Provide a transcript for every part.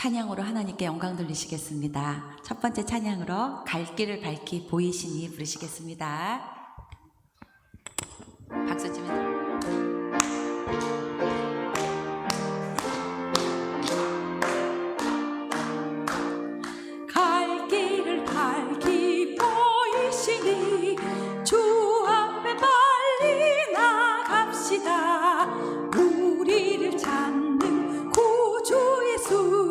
찬양으로 하나님께 영광 돌리시겠습니다. 첫 번째 찬양으로 갈 길을 밝히 보이시니 부르시겠습니다. 박수 치면서 갈 길을 밝히 보이시니 주 앞에 빨리 나갑시다. 우리를 찾는 구주 예수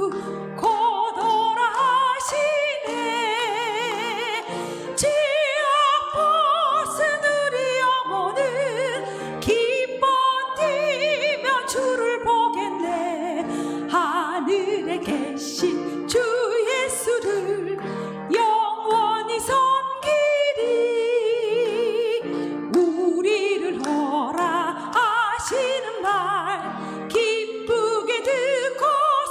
곧 오라 하시네. 지옥 벗은 우리 영혼은 기뻐 뛰며 주를 보겠네. 하늘에 계신 주 예수를 영원히 섬기리. 우리를 오라 하시는 말 기쁘게 듣고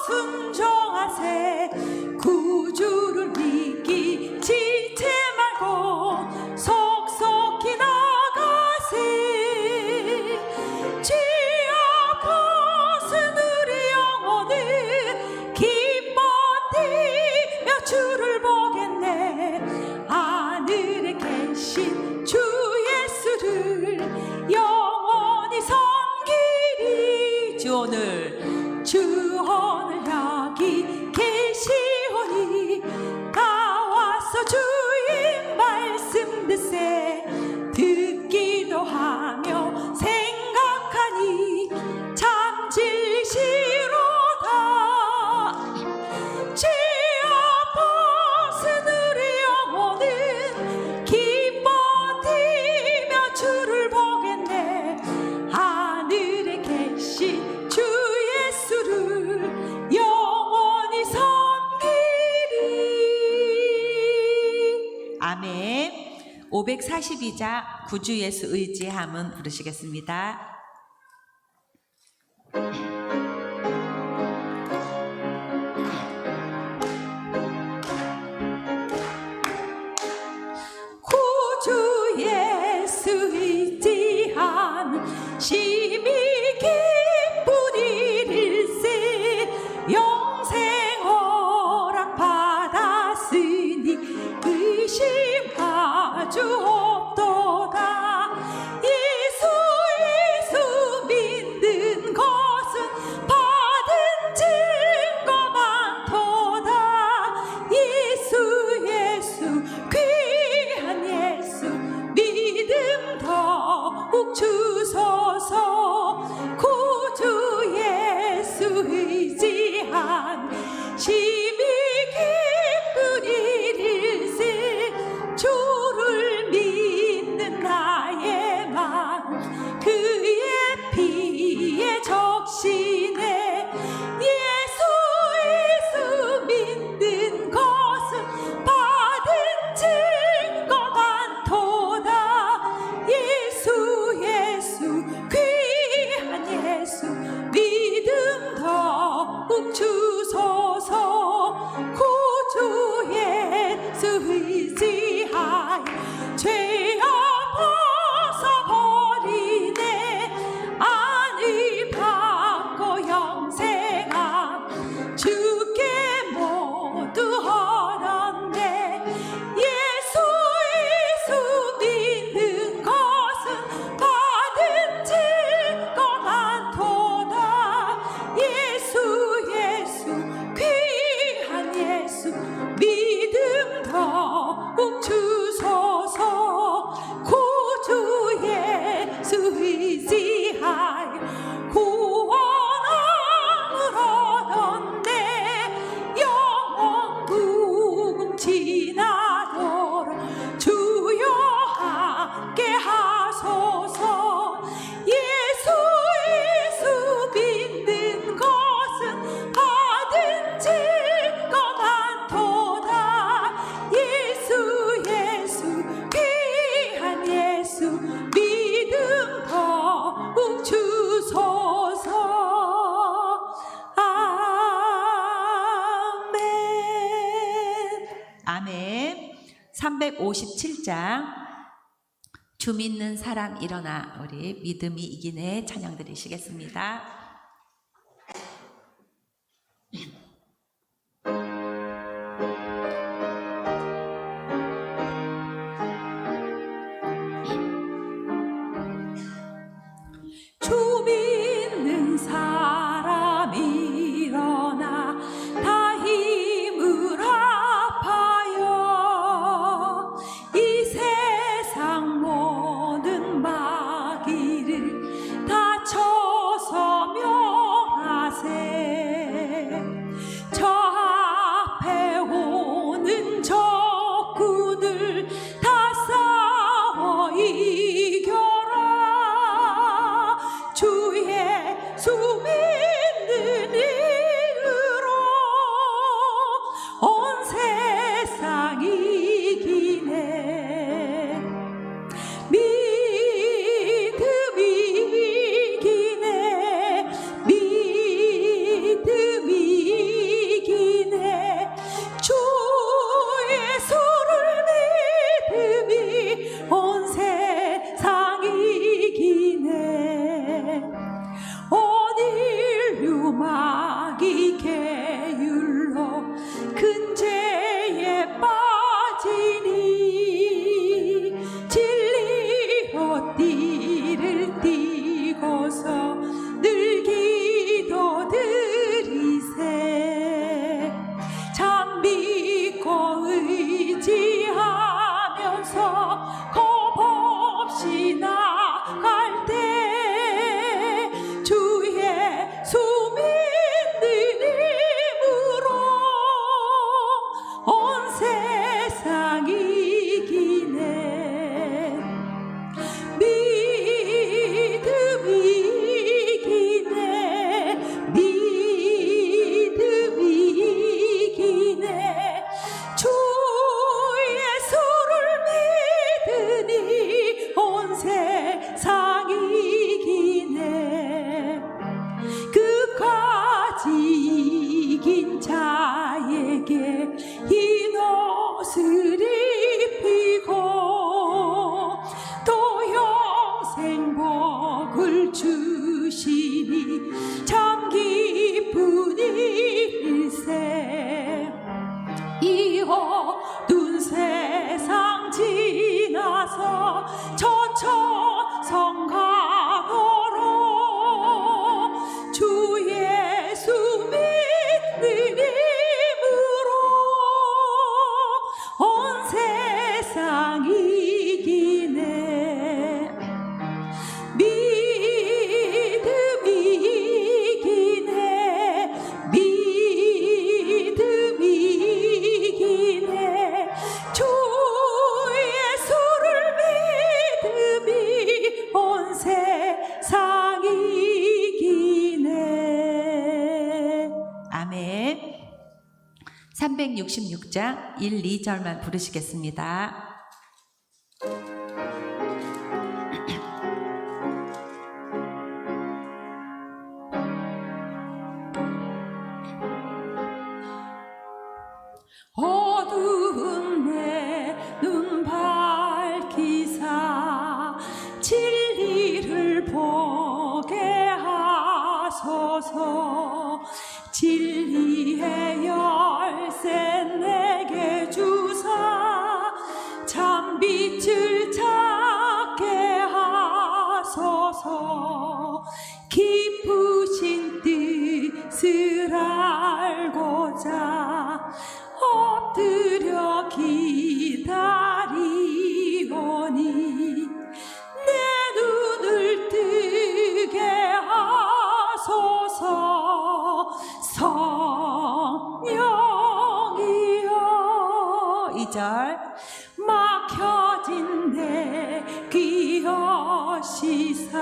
순종하세. 구주를 믿기 지체 말고 속속히 나가세. 지옥 벗은 우리 영혼은 기뻐 뛰며 주를 보겠네. 하늘에 계신 주 예수를 영원히 섬기리. 주 오늘 여기 계시오니 나와서 주의 말씀 듣기도 하며 생각하니 참 진실로다. 지옥 벗은 우리 영혼은 기뻐 뛰며 주를 보겠네. 하늘에 계신 주 예수를 영원히 섬기리. 아멘. 542자 구주 예수 의지함은 부르시겠습니다. 구주 예수 의지함은 심히 기쁜 일일세. 영생 허락 받았으니 의심하주 없도다. 예수 믿는 것은 받은 증거 많도다. 예수 귀한 예수 믿음 더욱 주소서. 구주 예수 의지한 심히 기쁜 일일세. 주를 믿는 나의 마음 그의 피에 적시네. 예수 믿는 것은 받은 증거 많도다. 예수 귀한 예수 믿음 더욱 주소서. 구주 예수 의지하여 죄업 벗어버리네. 안위 받고 영생함 주께 모두 얻었네. 예수 믿는 것은 받은 증거 많도다. 예수 귀한 예수 믿음 더욱 주소서. 구주 예수 의지하여 구원함을 얻었네. 영원 무궁 지나도록 주여 함께 하소서. 예수 믿는 것은 받은 증거 많도다. 예수 귀한 예수 믿음 더욱 주소서. 아멘. 아멘. 357장 주 믿는 사람 일어나 우리 믿음이 이기네 찬양 드리시겠습니다. 이긴 자에게 흰 옷을 입히고 또 영생복을 주시니 참 기쁜 일세. 이 어두운 세상 지나서 저천성 가도록 주 예수 믿는 힘으로 온 세상 이기네. 믿음이 이기네. 믿음이 이기네. 주 예수를 믿음이 온 세상 이기네. 아멘. 366장 1, 2절만 부르시겠습니다. 어두운 내 눈 밝히사 진리를 보게 하소서. 진리의 열쇠 내게 주사 참 빛을 찾게 하소서. 기쁘신 뜻을 알고자 엎드려 기다리오니 내 눈을 뜨게 하소서. 성령이여. 2절. 막혀진 내 귀 여시사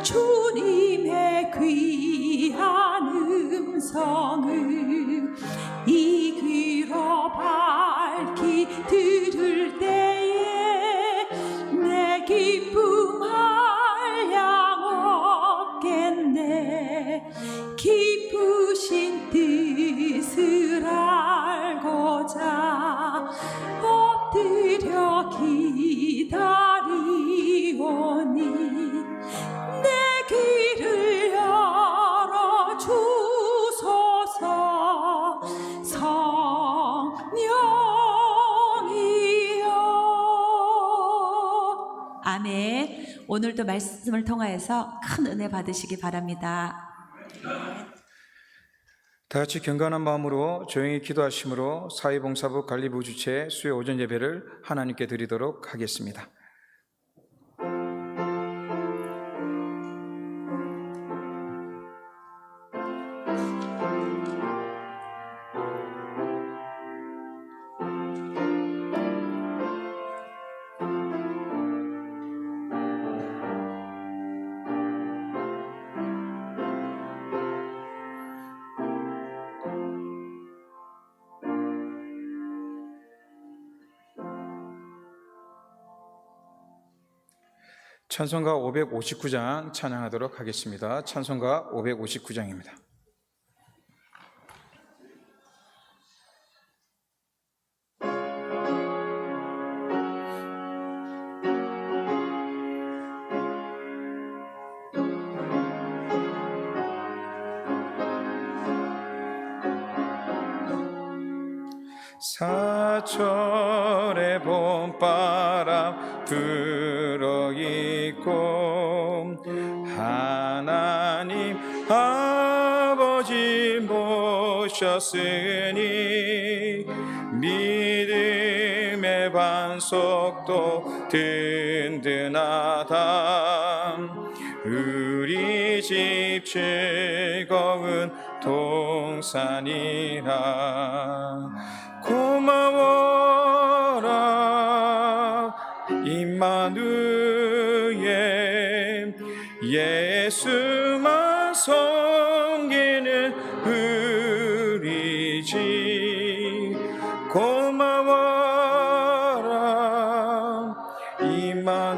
주님의 귀한 음성을 이 귀로 밝히 들을 때에 내 기쁨 한량 없겠네. 기쁘신 뜻을 알고자 엎드려 기다리오니 내 귀를 열어 주소서. 성령이여. 아멘. 오늘도 말씀을 통하여서 큰 은혜 받으시기 바랍니다. 다 같이 경건한 마음으로 조용히 기도하심으로 사회봉사부 관리부 주최 수요 오전 예배를 하나님께 드리도록 하겠습니다. 찬송가 559장 찬양하도록 하겠습니다. 찬송가 559장입니다. 사철의 봄바람 불어있고 하나님 아버지 모셨으니 믿음의 반석도 든든하다. 우리 집 즐거운 동산이라. 고마워라 임마누엘. 예수만 섬기는 우리 집. 고마워라 임마누엘.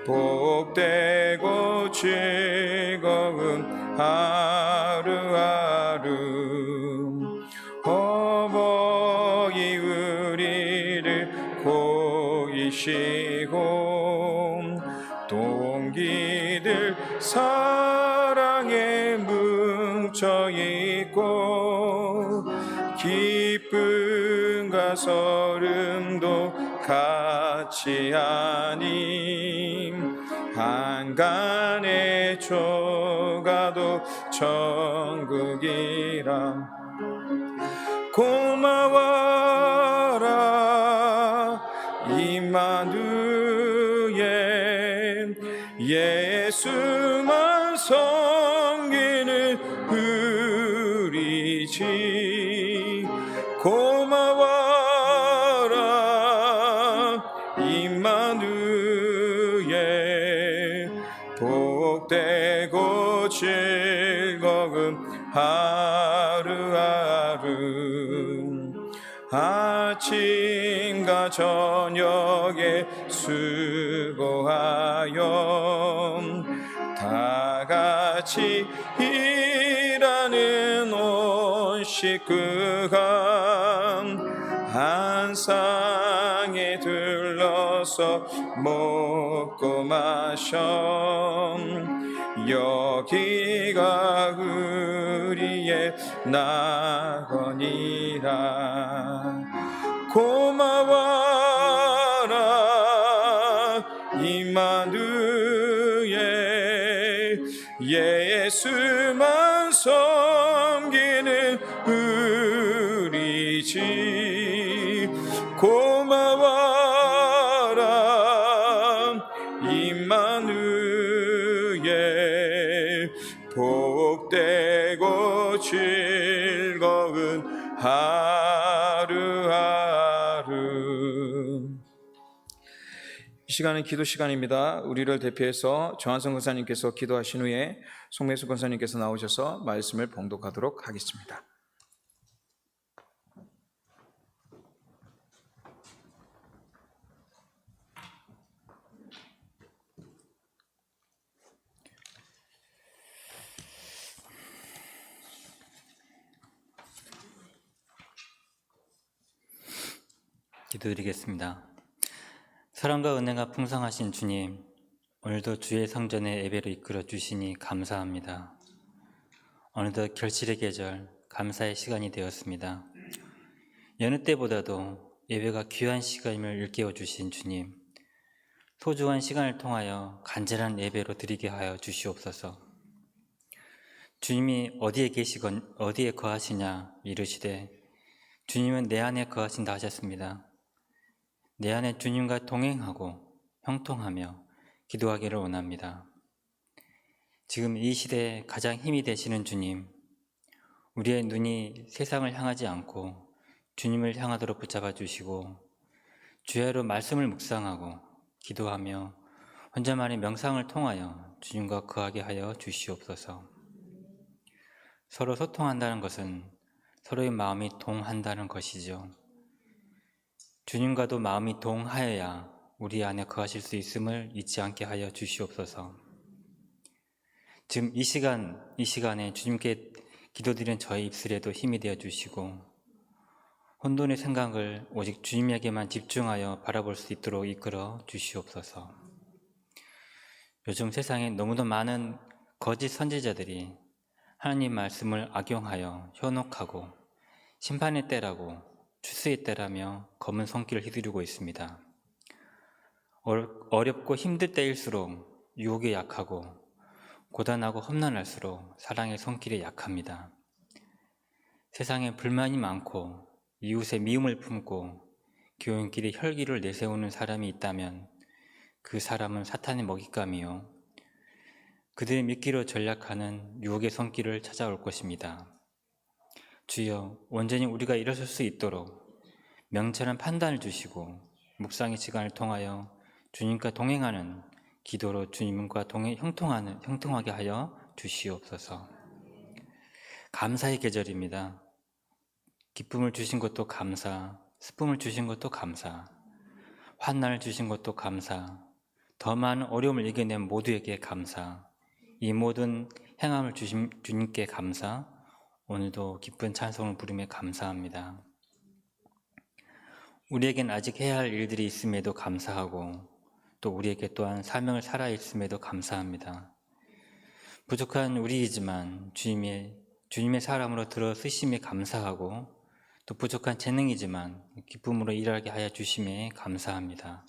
복되고 즐거운 하루하루 어버이 우리를 고이시고 동기들 사랑에 뭉쳐있고 기쁨과 설움도 같이 하니 한간의 조가도 천국이라 고마워라 임마누엘 예수만 섬기는 우리 집 고마워라 임마누엘 복되고 즐거운 하루하루 아침과 저녁에 수고하여 다 같이 일하는 온 식구가 한 상에 둘러서 먹고 마셔 여기가 우리의 낙원이라 고마워라 임마누엘 예수만 섬기는 우리 집 고마워라 임마누엘 복되고 즐거운 하루하루. 이 시간은 기도 시간입니다. 우리를 대표해서 정한성 권사님께서 기도하신 후에 송매수 권사님께서 나오셔서 말씀을 봉독하도록 하겠습니다. 기도드리겠습니다. 사랑과 은혜가 풍성하신 주님, 오늘도 주의 성전에 예배로 이끌어 주시니 감사합니다. 어느덧 결실의 계절, 감사의 시간이 되었습니다. 여느 때보다도 예배가 귀한 시간임을 일깨워 주신 주님, 소중한 시간을 통하여 간절한 예배로 드리게 하여 주시옵소서. 주님이 어디에 계시건 어디에 거하시냐 이르시되 주님은 내 안에 거하신다 하셨습니다. 내 안에 주님과 동행하고 형통하며 기도하기를 원합니다. 지금 이 시대에 가장 힘이 되시는 주님, 우리의 눈이 세상을 향하지 않고 주님을 향하도록 붙잡아 주시고 주야로 말씀을 묵상하고 기도하며 혼자만의 명상을 통하여 주님과 거하게 하여 주시옵소서. 서로 소통한다는 것은 서로의 마음이 동한다는 것이죠. 주님과도 마음이 동하여야 우리 안에 거하실 수 있음을 잊지 않게 하여 주시옵소서. 지금 이 시간에 주님께 기도드리는 저의 입술에도 힘이 되어 주시고 혼돈의 생각을 오직 주님에게만 집중하여 바라볼 수 있도록 이끌어 주시옵소서. 요즘 세상에 너무도 많은 거짓 선지자들이 하나님 말씀을 악용하여 현혹하고 심판의 때라고 추수의 때라며 검은 손길을 휘두르고 있습니다. 어렵고 힘들 때일수록 유혹에 약하고 고단하고 험난할수록 사랑의 손길에 약합니다. 세상에 불만이 많고 이웃의 미움을 품고 교훈길에 혈기를 내세우는 사람이 있다면 그 사람은 사탄의 먹잇감이요 그들의 미끼로 전략하는 유혹의 손길을 찾아올 것입니다. 주여, 온전히 우리가 일어설 수 있도록 명철한 판단을 주시고 묵상의 시간을 통하여 주님과 동행하는 기도로 주님과 형통하게 하여 주시옵소서. 감사의 계절입니다. 기쁨을 주신 것도 감사, 슬픔을 주신 것도 감사, 환난을 주신 것도 감사, 더 많은 어려움을 이겨낸 모두에게 감사, 이 모든 행함을 주신 주님께 감사, 오늘도 기쁜 찬송을 부르며 감사합니다. 우리에겐 아직 해야 할 일들이 있음에도 감사하고 또 우리에게 또한 사명을 살아있음에도 감사합니다. 부족한 우리이지만 주님의 사람으로 들어 쓰심에 감사하고 또 부족한 재능이지만 기쁨으로 일하게 하여 주심에 감사합니다.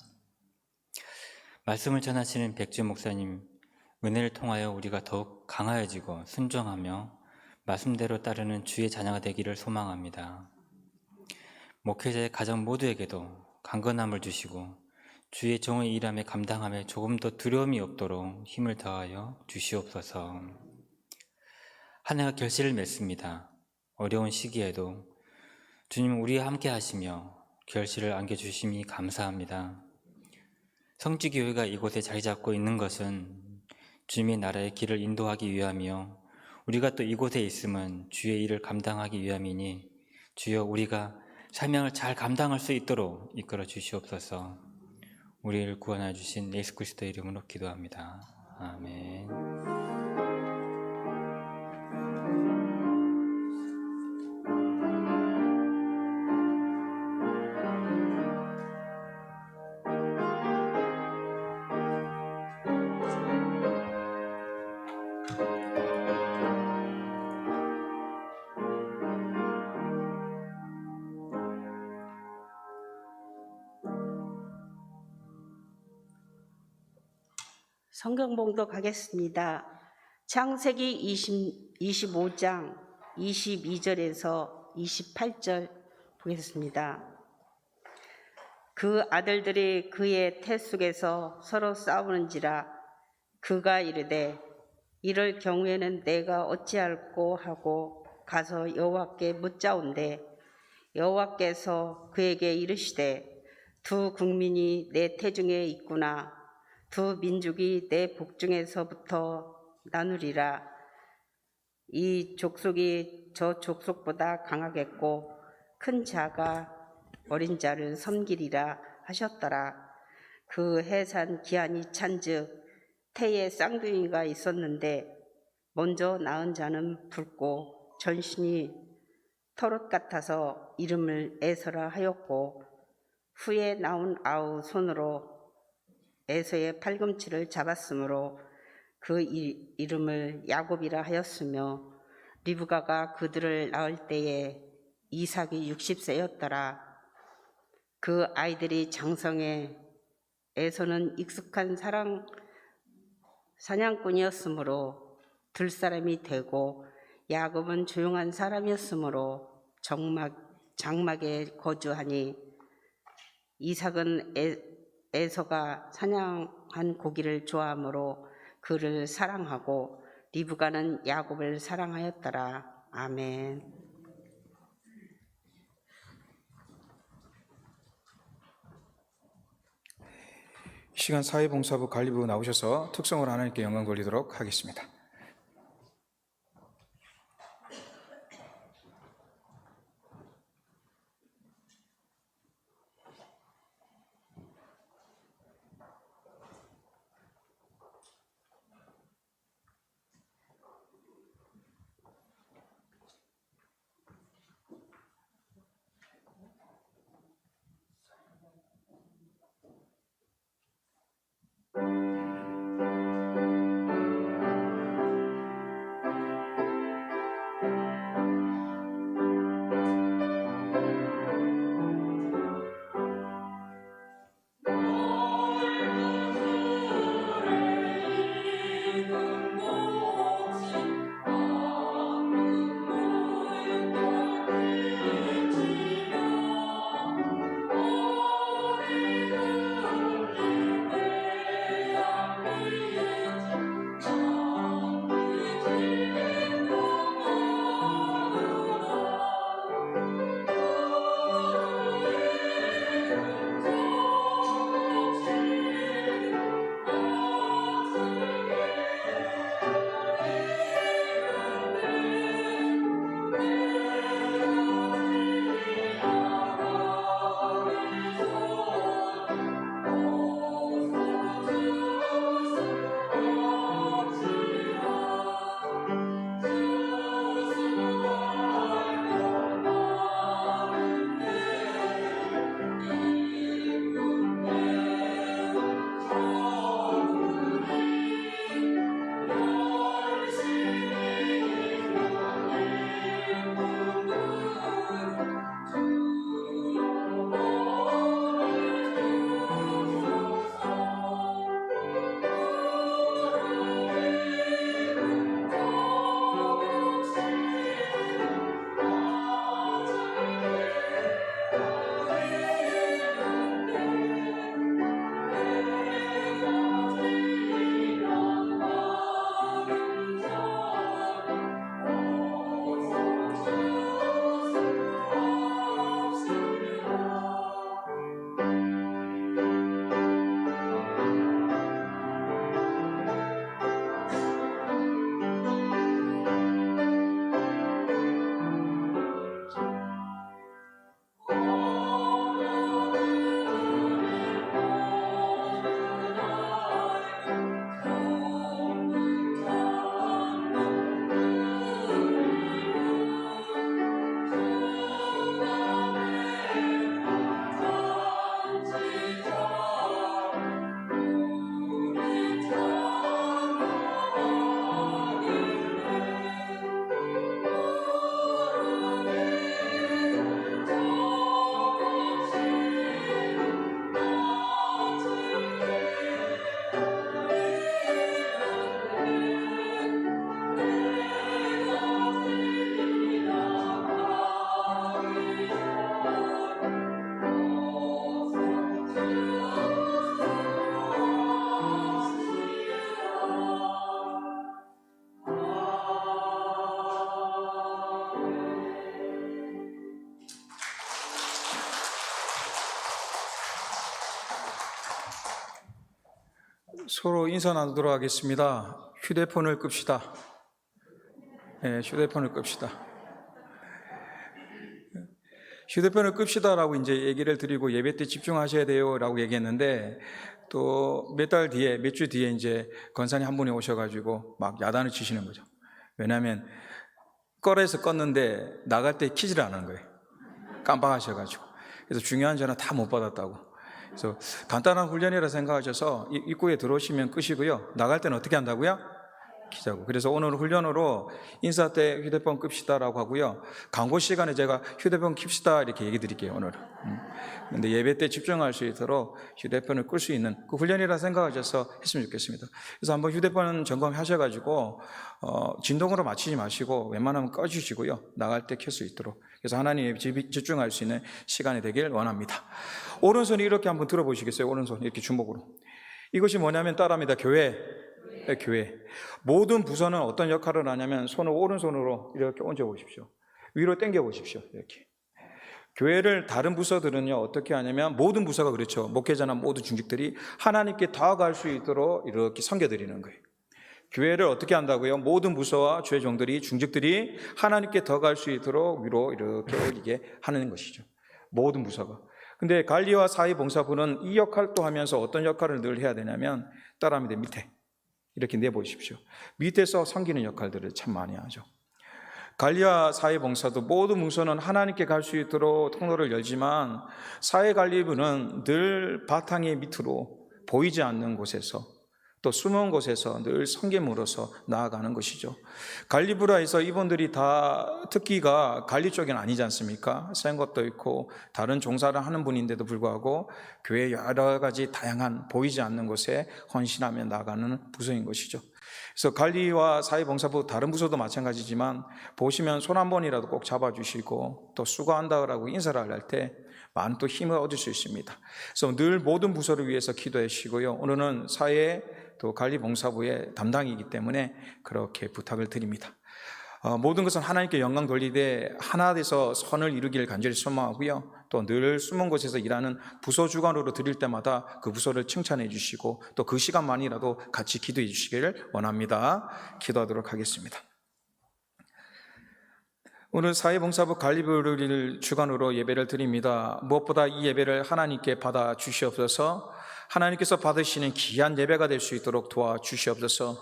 말씀을 전하시는 백주 목사님 은혜를 통하여 우리가 더욱 강하여지고 순종하며 말씀대로 따르는 주의 자녀가 되기를 소망합니다. 목회자의 가정 모두에게도 강건함을 주시고 주의 종의 일함에 감당함에 조금 더 두려움이 없도록 힘을 더하여 주시옵소서. 한 해가 결실을 맺습니다. 어려운 시기에도 주님 우리와 함께 하시며 결실을 안겨주심이 감사합니다. 성지교회가 이곳에 자리 잡고 있는 것은 주님의 나라의 길을 인도하기 위함이요 우리가 또 이곳에 있음은 주의 일을 감당하기 위함이니 주여 우리가 사명을 잘 감당할 수 있도록 이끌어 주시옵소서. 우리를 구원하여 주신 예수 그리스도의 이름으로 기도합니다. 아멘. 성경 봉독하겠습니다. 창세기 25장 22절에서 28절 보겠습니다. 그 아들들이 그의 태 속에서 서로 싸우는지라 그가 이르되 이럴 경우에는 내가 어찌할꼬 하고 가서 여호와께 묻자온대 여호와께서 그에게 이르시되 두 국민이 내 태중에 있구나 두 민족이 내 복중에서부터 나누리라. 이 족속이 저 족속보다 강하겠고 큰 자가 어린 자를 섬기리라 하셨더라. 그 해산 기한이 찬즉 태에 쌍둥이가 있었는데 먼저 낳은 자는 붉고 전신이 털옷 같아서 이름을 에서라 하였고 후에 나온 아우 손으로 에서의 팔꿈치를 잡았으므로 그 이름을 야곱이라 하였으며 리브가가 그들을 낳을 때에 이삭이 60세였더라. 그 아이들이 장성해 에서는 익숙한 사냥꾼이었으므로 들사람이 되고 야곱은 조용한 사람이었으므로 장막에 거주하니 이삭은 에서가 사냥한 고기를 좋아하므로 그를 사랑하고 리브가는 야곱을 사랑하였더라. 아멘. 시간 사회봉사부 관리부 나오셔서 특성으로 하나님께 영광 돌리도록 하겠습니다. 서로 인사 나누도록 하겠습니다. 휴대폰을 끕시다. 네, 휴대폰을 끕시다. 휴대폰을 끕시다라고 이제 얘기를 드리고 예배 때 집중하셔야 돼요라고 얘기했는데 또 몇 달 뒤에, 몇 주 뒤에 이제 권사님 한 분이 오셔가지고 막 야단을 치시는 거죠. 왜냐하면 꺼내서 껐는데 나갈 때 키지를 않은 거예요. 깜빡하셔가지고. 그래서 중요한 전화 다 못 받았다고. 그래서 간단한 훈련이라 생각하셔서 입구에 들어오시면 끄시고요. 나갈 때는 어떻게 한다고요? 키자고. 그래서 오늘 훈련으로 인사 때 휴대폰 끕시다라고 하고요. 광고 시간에 제가 휴대폰 킵시다 이렇게 얘기 드릴게요, 오늘은. 근데 예배 때 집중할 수 있도록 휴대폰을 끌 수 있는 그 훈련이라 생각하셔서 했으면 좋겠습니다. 그래서 한번 휴대폰 점검하셔가지고, 진동으로 맞추지 마시고 웬만하면 꺼주시고요. 나갈 때 켤 수 있도록. 그래서 하나님의 집중할 수 있는 시간이 되길 원합니다. 오른손 이렇게 한번 들어보시겠어요? 오른손 이렇게 주먹으로. 이것이 뭐냐면 따라합니다. 교회. 모든 부서는 어떤 역할을 하냐면 손을 오른손으로 이렇게 얹어 보십시오. 위로 당겨 보십시오. 이렇게. 교회를 다른 부서들은요 어떻게 하냐면 모든 부서가 그렇죠. 목회자나 모든 중직들이 하나님께 다가갈 수 있도록 이렇게 섬겨드리는 거예요. 교회를 어떻게 한다고요? 모든 부서와 주의 종들이 중직들이 하나님께 다가갈 수 있도록 위로 이렇게 올리게 하는 것이죠. 모든 부서가. 근데 관리와 사회봉사부는 이 역할도 하면서 어떤 역할을 늘 해야 되냐면 따라합니다. 밑에 이렇게 내보십시오. 밑에서 섬기는 역할들을 참 많이 하죠. 관리와 사회봉사도 모든 부서는 하나님께 갈 수 있도록 통로를 열지만 사회관리부는 늘 바탕의 밑으로 보이지 않는 곳에서 또 숨은 곳에서 늘 섬김으로써 나아가는 것이죠. 관리부라 해서 이분들이 다 특기가 관리 쪽은 아니지 않습니까? 센 것도 있고 다른 종사를 하는 분인데도 불구하고 교회 여러 가지 다양한 보이지 않는 곳에 헌신하며 나아가는 부서인 것이죠. 그래서 관리와 사회봉사부 다른 부서도 마찬가지지만 보시면 손 한 번이라도 꼭 잡아주시고 또 수고한다고 인사를 할 때 많은 또 힘을 얻을 수 있습니다. 그래서 늘 모든 부서를 위해서 기도해 주시고요. 오늘은 사회 또 관리봉사부의 담당이기 때문에 그렇게 부탁을 드립니다. 모든 것은 하나님께 영광 돌리되 하나 돼서 선을 이루기를 간절히 소망하고요. 또 늘 숨은 곳에서 일하는 부서 주관으로 드릴 때마다 그 부서를 칭찬해 주시고 또 그 시간만이라도 같이 기도해 주시기를 원합니다. 기도하도록 하겠습니다. 오늘 사회봉사부 관리부를 주관으로 예배를 드립니다. 무엇보다 이 예배를 하나님께 받아 주시옵소서. 하나님께서 받으시는 귀한 예배가 될 수 있도록 도와주시옵소서.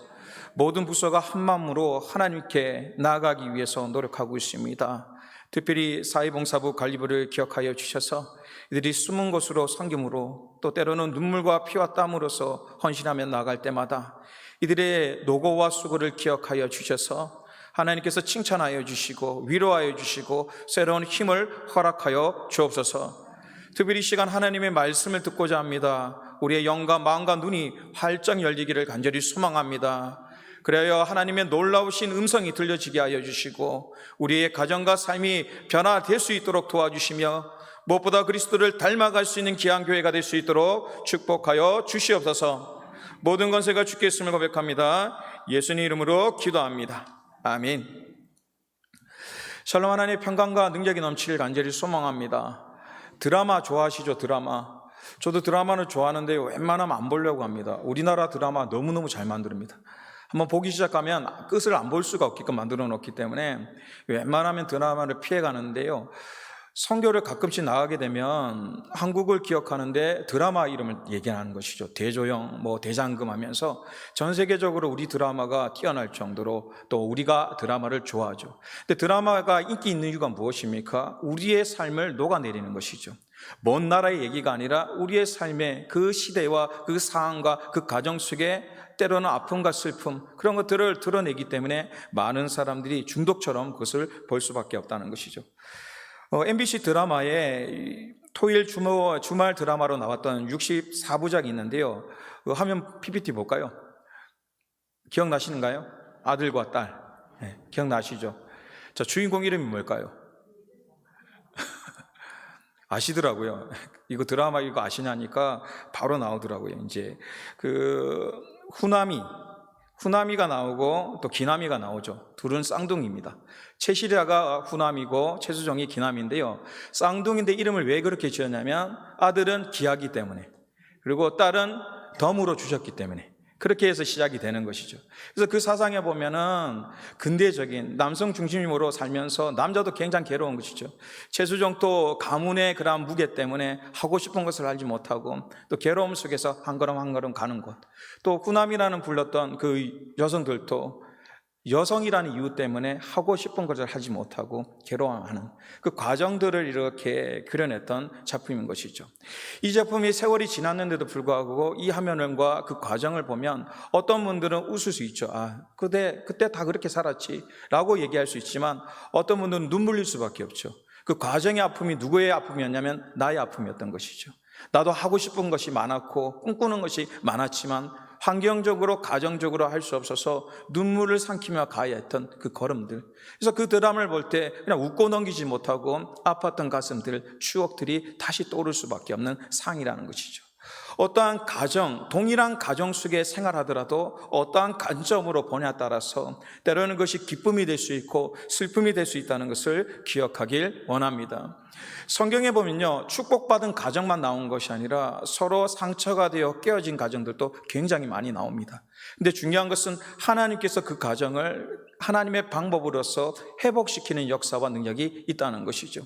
모든 부서가 한 마음으로 하나님께 나아가기 위해서 노력하고 있습니다. 특별히 사회봉사부 관리부를 기억하여 주셔서 이들이 숨은 곳으로 섬김으로 또 때로는 눈물과 피와 땀으로서 헌신하며 나아갈 때마다 이들의 노고와 수고를 기억하여 주셔서 하나님께서 칭찬하여 주시고 위로하여 주시고 새로운 힘을 허락하여 주옵소서. 특별히 이 시간 하나님의 말씀을 듣고자 합니다. 우리의 영과 마음과 눈이 활짝 열리기를 간절히 소망합니다. 그래야 하나님의 놀라우신 음성이 들려지게 하여 주시고 우리의 가정과 삶이 변화될 수 있도록 도와주시며 무엇보다 그리스도를 닮아갈 수 있는 귀한 교회가 될 수 있도록 축복하여 주시옵소서. 모든 권세가 주께 있음을 고백합니다. 예수님 이름으로 기도합니다. 아멘. 샬롬. 하나님의 평강과 능력이 넘치길 간절히 소망합니다. 드라마 좋아하시죠? 드라마. 저도 드라마를 좋아하는데 웬만하면 안 보려고 합니다. 우리나라 드라마 너무너무 잘 만듭니다. 한번 보기 시작하면 끝을 안 볼 수가 없게끔 만들어 놓기 때문에 웬만하면 드라마를 피해 가는데요. 선교를 가끔씩 나가게 되면 한국을 기억하는데 드라마 이름을 얘기하는 것이죠. 대조영, 대장금 하면서 전 세계적으로 우리 드라마가 뛰어날 정도로 또 우리가 드라마를 좋아하죠. 근데 드라마가 인기 있는 이유가 무엇입니까? 우리의 삶을 녹아내리는 것이죠. 먼 나라의 얘기가 아니라 우리의 삶의 그 시대와 그 상황과 그 가정 속에 때로는 아픔과 슬픔 그런 것들을 드러내기 때문에 많은 사람들이 중독처럼 그것을 볼 수밖에 없다는 것이죠. MBC 드라마에 토요일 주말 드라마로 나왔던 64부작이 있는데요. 화면 PPT 볼까요? 기억나시는가요? 아들과 딸. 네, 기억나시죠? 자, 주인공 이름이 뭘까요? 아시더라고요. 이거 드라마 이거 아시냐니까 바로 나오더라고요. 이제 후나미가 나오고 또 기남이가 나오죠. 둘은 쌍둥이입니다. 최시라가 후남이고 최수정이 기남인데요. 쌍둥이인데 이름을 왜 그렇게 지었냐면 아들은 귀하기 때문에 그리고 딸은 덤으로 주셨기 때문에 그렇게 해서 시작이 되는 것이죠. 그래서 그 사상에 보면은 근대적인 남성 중심으로 살면서 남자도 굉장히 괴로운 것이죠. 최수종도 가문의 그러한 무게 때문에 하고 싶은 것을 하지 못하고 또 괴로움 속에서 한 걸음 한 걸음 가는 것. 또 후남이라는 불렀던 그 여성들도 여성이라는 이유 때문에 하고 싶은 것을 하지 못하고 괴로워하는 그 과정들을 이렇게 그려냈던 작품인 것이죠. 이 작품이 세월이 지났는데도 불구하고 이 화면과 그 과정을 보면 어떤 분들은 웃을 수 있죠. 그때 다 그렇게 살았지 라고 얘기할 수 있지만 어떤 분들은 눈물 흘릴 수밖에 없죠. 그 과정의 아픔이 누구의 아픔이었냐면 나의 아픔이었던 것이죠. 나도 하고 싶은 것이 많았고 꿈꾸는 것이 많았지만 환경적으로 가정적으로 할 수 없어서 눈물을 삼키며 가야 했던 그 걸음들. 그래서 그 드라마를 볼 때 그냥 웃고 넘기지 못하고 아팠던 가슴들, 추억들이 다시 떠오를 수밖에 없는 상이라는 것이죠. 어떠한 가정, 동일한 가정 속에 생활하더라도 어떠한 관점으로 보냐에 따라서 때로는 그것이 기쁨이 될 수 있고 슬픔이 될 수 있다는 것을 기억하길 원합니다. 성경에 보면요, 축복받은 가정만 나온 것이 아니라 서로 상처가 되어 깨어진 가정들도 굉장히 많이 나옵니다. 근데 중요한 것은 하나님께서 그 가정을 하나님의 방법으로서 회복시키는 역사와 능력이 있다는 것이죠.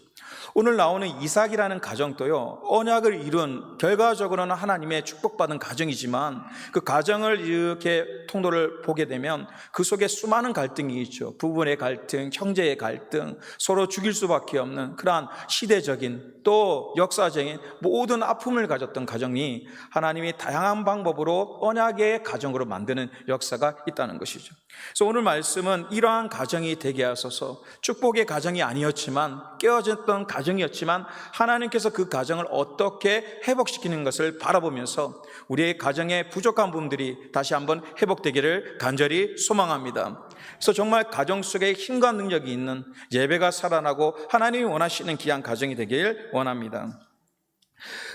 오늘 나오는 이삭이라는 가정도요, 언약을 이룬 결과적으로는 하나님의 축복받은 가정이지만 그 가정을 이렇게 통로를 보게 되면 그 속에 수많은 갈등이 있죠. 부부의 갈등, 형제의 갈등, 서로 죽일 수밖에 없는 그러한 시대적인 또 역사적인 모든 아픔을 가졌던 가정이 하나님이 다양한 방법으로 언약의 가정으로 만드는 역사가 있다는 것이죠. 그래서 오늘 말씀은 이러한 가정이 되게 하소서, 축복의 가정이 아니었지만 깨어졌던 가정이었지만 하나님께서 그 가정을 어떻게 회복시키는 것을 바라보면서 우리의 가정의 부족한 부분들이 다시 한번 회복되기를 간절히 소망합니다. 그래서 정말 가정 속에 힘과 능력이 있는 예배가 살아나고 하나님이 원하시는 귀한 가정이 되길 원합니다.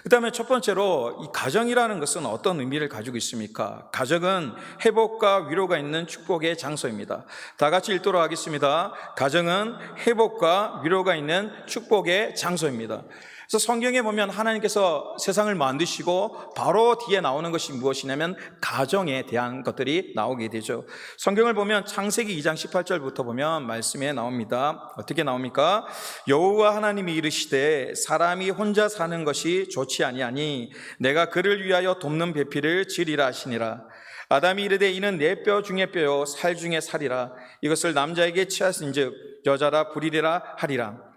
그 다음에 첫 번째로 이 가정이라는 것은 어떤 의미를 가지고 있습니까? 가정은 회복과 위로가 있는 축복의 장소입니다. 다 같이 읽도록 하겠습니다. 가정은 회복과 위로가 있는 축복의 장소입니다. 그래서 성경에 보면 하나님께서 세상을 만드시고 바로 뒤에 나오는 것이 무엇이냐면 가정에 대한 것들이 나오게 되죠. 성경을 보면 창세기 2장 18절부터 보면 말씀에 나옵니다. 어떻게 나옵니까? 여호와 하나님이 이르시되 사람이 혼자 사는 것이 좋지 아니하니 내가 그를 위하여 돕는 배필을 지으리라 하시니라. 아담이 이르되 이는 내 뼈 중에 뼈요 살 중에 살이라. 이것을 남자에게 취하신즉 여자라 부리리라 하리라.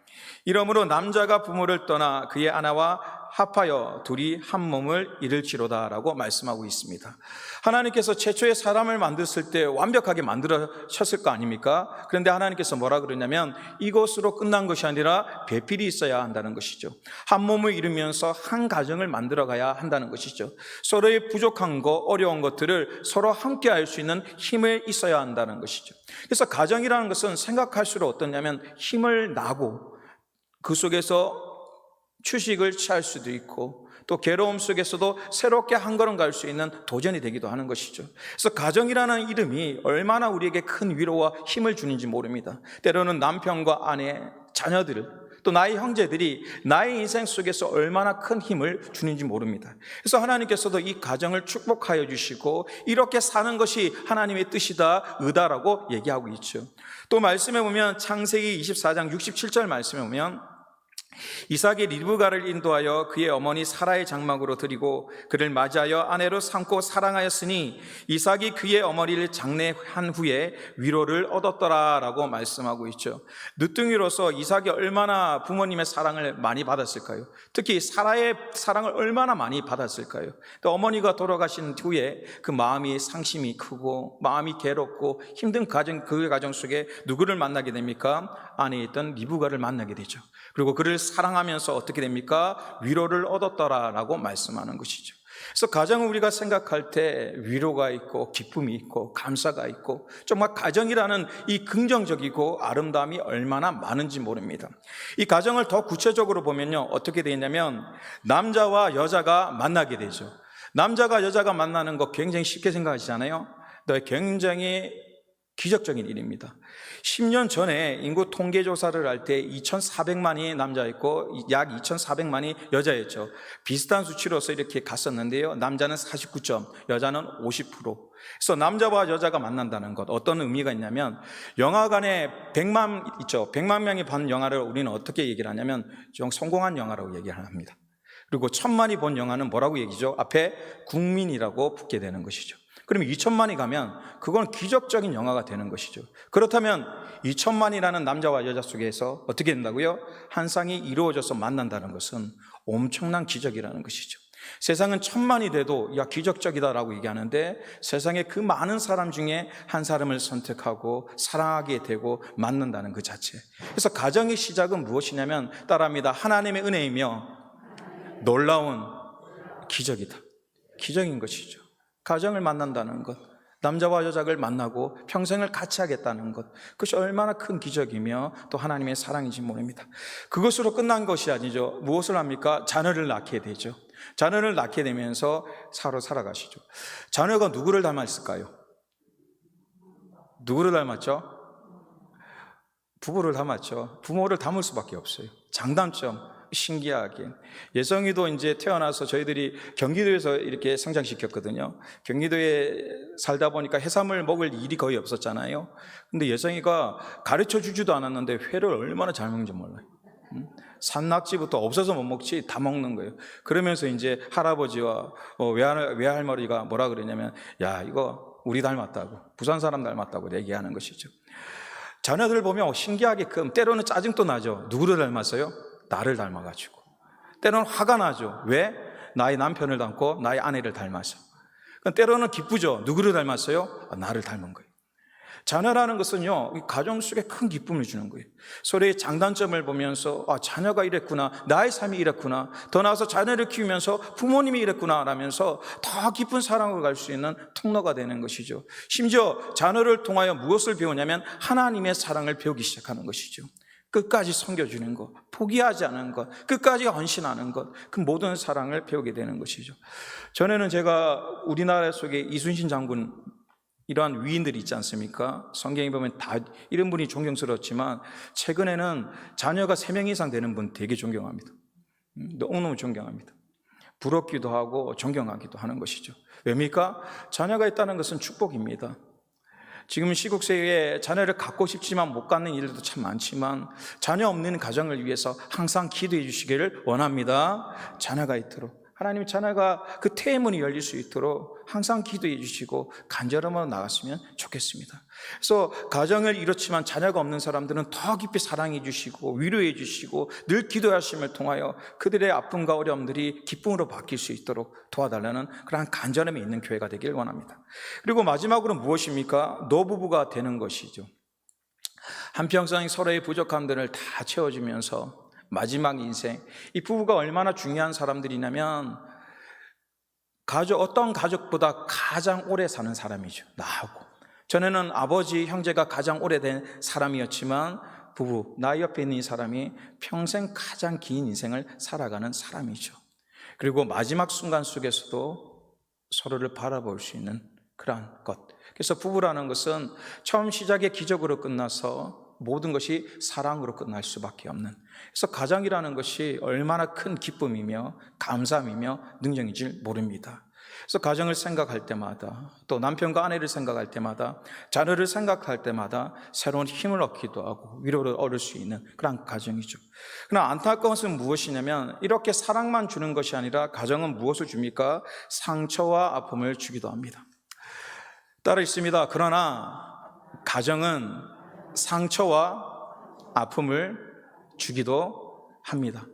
이러므로 남자가 부모를 떠나 그의 아내와 합하여 둘이 한 몸을 이룰지로다 라고 말씀하고 있습니다. 하나님께서 최초의 사람을 만드실 때 완벽하게 만들으셨을 거 아닙니까? 그런데 하나님께서 뭐라 그러냐면 이것으로 끝난 것이 아니라 배필이 있어야 한다는 것이죠. 한 몸을 이루면서 한 가정을 만들어 가야 한다는 것이죠. 서로의 부족한 것, 어려운 것들을 서로 함께 할 수 있는 힘을 있어야 한다는 것이죠. 그래서 가정이라는 것은 생각할수록 어떠냐면 힘을 나고 그 속에서 휴식을 취할 수도 있고 또 괴로움 속에서도 새롭게 한 걸음 갈 수 있는 도전이 되기도 하는 것이죠. 그래서 가정이라는 이름이 얼마나 우리에게 큰 위로와 힘을 주는지 모릅니다. 때로는 남편과 아내, 자녀들, 또 나의 형제들이 나의 인생 속에서 얼마나 큰 힘을 주는지 모릅니다. 그래서 하나님께서도 이 가정을 축복하여 주시고 이렇게 사는 것이 하나님의 뜻이다, 의다라고 얘기하고 있죠. 또 말씀해 보면 창세기 24장 67절 말씀해 보면 이삭이 리브가를 인도하여 그의 어머니 사라의 장막으로 들이고 그를 맞이하여 아내로 삼고 사랑하였으니 이삭이 그의 어머니를 장례한 후에 위로를 얻었더라 라고 말씀하고 있죠. 늦둥이로서 이삭이 얼마나 부모님의 사랑을 많이 받았을까요? 특히 사라의 사랑을 얼마나 많이 받았을까요? 또 어머니가 돌아가신 후에 그 마음이 상심이 크고 마음이 괴롭고 힘든 가정, 그 가정 속에 누구를 만나게 됩니까? 안에 있던 리브가를 만나게 되죠. 그리고 그를 사랑하면서 어떻게 됩니까? 위로를 얻었더라라고 말씀하는 것이죠. 그래서 가정을 우리가 생각할 때 위로가 있고 기쁨이 있고 감사가 있고 정말 가정이라는 이 긍정적이고 아름다움이 얼마나 많은지 모릅니다. 이 가정을 더 구체적으로 보면요, 어떻게 되냐면 남자와 여자가 만나게 되죠. 남자가 여자가 만나는 거 굉장히 쉽게 생각하시잖아요. 굉장히 기적적인 일입니다. 10년 전에 인구 통계조사를 할 때 2,400만이 남자였고 약 2,400만이 여자였죠. 비슷한 수치로서 이렇게 갔었는데요. 남자는 49점, 여자는 50%. 그래서 남자와 여자가 만난다는 것, 어떤 의미가 있냐면 영화관에 100만 있죠. 100만 명이 본 영화를 우리는 어떻게 얘기를 하냐면 좀 성공한 영화라고 얘기를 합니다. 그리고 1,000만이 본 영화는 뭐라고 얘기죠? 앞에 국민이라고 붙게 되는 것이죠. 그러면 2,000만이 가면 그건 기적적인 영화가 되는 것이죠. 그렇다면 2,000만이라는 남자와 여자 속에서 어떻게 된다고요? 한 쌍이 이루어져서 만난다는 것은 엄청난 기적이라는 것이죠. 세상은 1,000만이 돼도 야 기적적이다라고 얘기하는데 세상에 그 많은 사람 중에 한 사람을 선택하고 사랑하게 되고 만난다는 그 자체. 그래서 가정의 시작은 무엇이냐면 따라합니다. 하나님의 은혜이며 놀라운 기적이다. 기적인 것이죠. 가정을 만난다는 것, 남자와 여자를 만나고 평생을 같이 하겠다는 것, 그것이 얼마나 큰 기적이며 또 하나님의 사랑인지 모릅니다. 그것으로 끝난 것이 아니죠. 무엇을 합니까? 자녀를 낳게 되죠. 자녀를 낳게 되면서 서로 살아가시죠. 자녀가 누구를 닮았을까요? 누구를 닮았죠? 부부를 닮았죠. 부모를 닮을 수밖에 없어요. 장단점, 신기하게. 예성이도 이제 태어나서 저희들이 경기도에서 이렇게 성장시켰거든요. 경기도에 살다 보니까 해산물 먹을 일이 거의 없었잖아요. 근데 예성이가 가르쳐 주지도 않았는데 회를 얼마나 잘 먹는지 몰라요. 산낙지부터 없어서 못 먹지 다 먹는 거예요. 그러면서 이제 할아버지와 외할머니가 뭐라 그러냐면 야 이거 우리 닮았다고, 부산 사람 닮았다고 얘기하는 것이죠. 자녀들 보면 신기하게 때로는 짜증도 나죠. 누구를 닮았어요? 나를 닮아가지고. 때로는 화가 나죠. 왜? 나의 남편을 닮고 나의 아내를 닮아서. 때로는 기쁘죠. 누구를 닮았어요? 나를 닮은 거예요. 자녀라는 것은요, 가정 속에 큰 기쁨을 주는 거예요. 서로의 장단점을 보면서 자녀가 이랬구나, 나의 삶이 이랬구나, 더 나아가서 자녀를 키우면서 부모님이 이랬구나 라면서 더 깊은 사랑으로 갈 수 있는 통로가 되는 것이죠. 심지어 자녀를 통하여 무엇을 배우냐면 하나님의 사랑을 배우기 시작하는 것이죠. 끝까지 섬겨주는 것, 포기하지 않는 것, 끝까지 헌신하는 것, 그 모든 사랑을 배우게 되는 것이죠. 전에는 제가 우리나라 속에 이순신 장군 이러한 위인들이 있지 않습니까? 성경에 보면 다 이런 분이 존경스럽지만 최근에는 자녀가 3명 이상 되는 분 되게 존경합니다. 너무너무 존경합니다. 부럽기도 하고 존경하기도 하는 것이죠. 왜입니까? 자녀가 있다는 것은 축복입니다. 지금 시국세계에 자녀를 갖고 싶지만 못 갖는 일들도 참 많지만 자녀 없는 가정을 위해서 항상 기도해 주시기를 원합니다. 자녀가 있도록 하나님 자녀가 그 태의 문이 열릴 수 있도록 항상 기도해 주시고 간절함으로 나갔으면 좋겠습니다. 그래서 가정을 이렇지만 자녀가 없는 사람들은 더 깊이 사랑해 주시고 위로해 주시고 늘 기도하심을 통하여 그들의 아픔과 어려움들이 기쁨으로 바뀔 수 있도록 도와달라는 그러한 간절함이 있는 교회가 되길 원합니다. 그리고 마지막으로 무엇입니까? 노부부가 되는 것이죠. 한평생 서로의 부족함들을 다 채워주면서 마지막 인생, 이 부부가 얼마나 중요한 사람들이냐면 어떤 가족보다 가장 오래 사는 사람이죠. 나하고. 전에는 아버지, 형제가 가장 오래된 사람이었지만 부부, 나 옆에 있는 이 사람이 평생 가장 긴 인생을 살아가는 사람이죠. 그리고 마지막 순간 속에서도 서로를 바라볼 수 있는 그러한 것. 그래서 부부라는 것은 처음 시작의 기적으로 끝나서 모든 것이 사랑으로 끝날 수밖에 없는, 그래서 가정이라는 것이 얼마나 큰 기쁨이며 감사함이며 능력인지 모릅니다. 그래서 가정을 생각할 때마다 또 남편과 아내를 생각할 때마다 자녀를 생각할 때마다 새로운 힘을 얻기도 하고 위로를 얻을 수 있는 그런 가정이죠. 그러나 안타까운 것은 무엇이냐면 이렇게 사랑만 주는 것이 아니라 가정은 무엇을 줍니까? 상처와 아픔을 주기도 합니다. 따로 있습니다. 그러나 가정은 상처와 아픔을 주기도 합니다.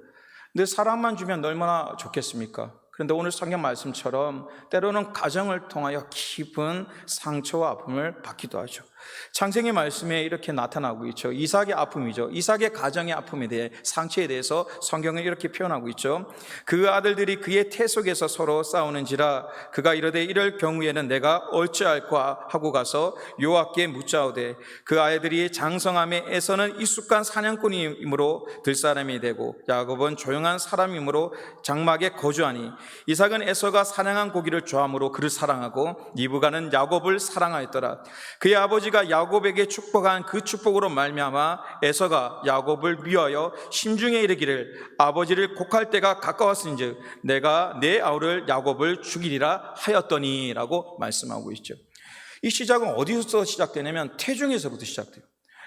근데 사랑만 주면 얼마나 좋겠습니까? 그런데 오늘 성경 말씀처럼 때로는 가정을 통하여 깊은 상처와 아픔을 받기도 하죠. 창세기 말씀에 이렇게 나타나고 있죠. 이삭의 아픔이죠. 이삭의 가정의 아픔에 대해, 상처에 대해서 성경은 이렇게 표현하고 있죠. 그 아들들이 그의 태 속에서 서로 싸우는지라 그가 이르되 이럴 경우에는 내가 어찌할까 하고 가서 여호와께 묻자오되 그 아이들이 장성함에 에서는 익숙한 사냥꾼이므로 들사람이 되고 야곱은 조용한 사람이므로 장막에 거주하니 이삭은 에서가 사냥한 고기를 좋아하므로 그를 사랑하고 리브가는 야곱을 사랑하였더라. 그의 아버지 아버지가 야곱에게 축복한 그 축복으로 말미암아 에서가 야곱을 미워하여 심중에 이르기를 아버지를 곡할 때가 가까웠은즉 내가 내 아우를 야곱을 죽이리라 하였더니라고 말씀하고 있죠. 이 시작은 어디서 시작되냐면 태중에서부터 시작돼요.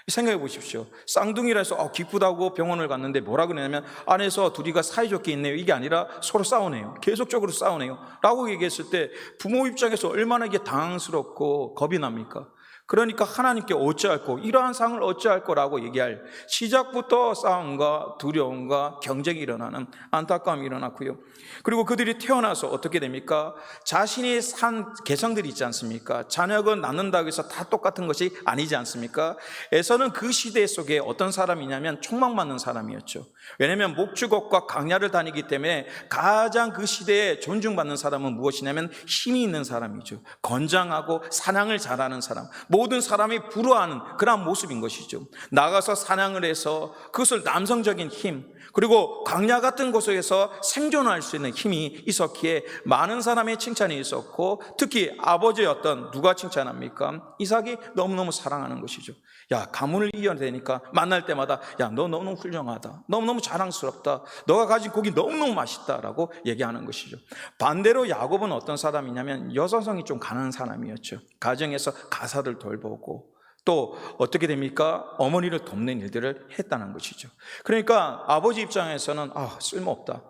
생각해 보십시오. 쌍둥이라 해서 기쁘다고 병원을 갔는데 뭐라 그러냐면 안에서 둘이가 사이좋게 있네요. 이게 아니라 서로 싸우네요. 계속적으로 싸우네요 라고 얘기했을 때 부모 입장에서 얼마나 이게 당황스럽고 겁이 납니까? 그러니까 하나님께 어찌할꼬, 이러한 상을 어찌할 거라고 얘기할 시작부터 싸움과 두려움과 경쟁이 일어나는 안타까움이 일어났고요. 그리고 그들이 태어나서 어떻게 됩니까? 자신이 산 개성들이 있지 않습니까? 자녀가 낳는다고 해서 다 똑같은 것이 아니지 않습니까? 에서는 그 시대 속에 어떤 사람이냐면 촉망받는 사람이었죠. 왜냐하면 목축업과 강야를 다니기 때문에 가장 그 시대에 존중받는 사람은 무엇이냐면 힘이 있는 사람이죠. 건장하고 사냥을 잘하는 사람, 모든 사람이 부러워하는 그런 모습인 것이죠. 나가서 사냥을 해서 그것을 남성적인 힘, 그리고 강야 같은 곳에서 생존할 수 있는 힘이 있었기에 많은 사람의 칭찬이 있었고, 특히 아버지였던 누가 칭찬합니까? 이삭이 너무너무 사랑하는 것이죠. 야, 가문을 이어내니까 만날 때마다 야, 너 너무너무 훌륭하다, 너무너무 자랑스럽다, 너가 가진 고기 너무너무 맛있다라고 얘기하는 것이죠. 반대로 야곱은 어떤 사람이냐면 여성성이 좀 강한 사람이었죠. 가정에서 가사를 돌보고 또 어떻게 됩니까? 어머니를 돕는 일들을 했다는 것이죠. 그러니까 아버지 입장에서는 쓸모없다,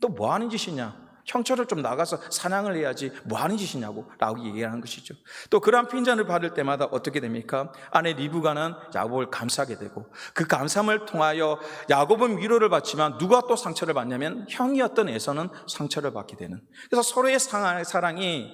또 뭐 하는 짓이냐, 형처럼 좀 나가서 사냥을 해야지 뭐 하는 짓이냐고 라고 얘기하는 것이죠. 또 그러한 핀잔을 받을 때마다 어떻게 됩니까? 아내 리브가는 야곱을 감싸게 되고, 그 감삼을 통하여 야곱은 위로를 받지만 누가 또 상처를 받냐면 형이었던 에서는 상처를 받게 되는, 그래서 서로의 사랑이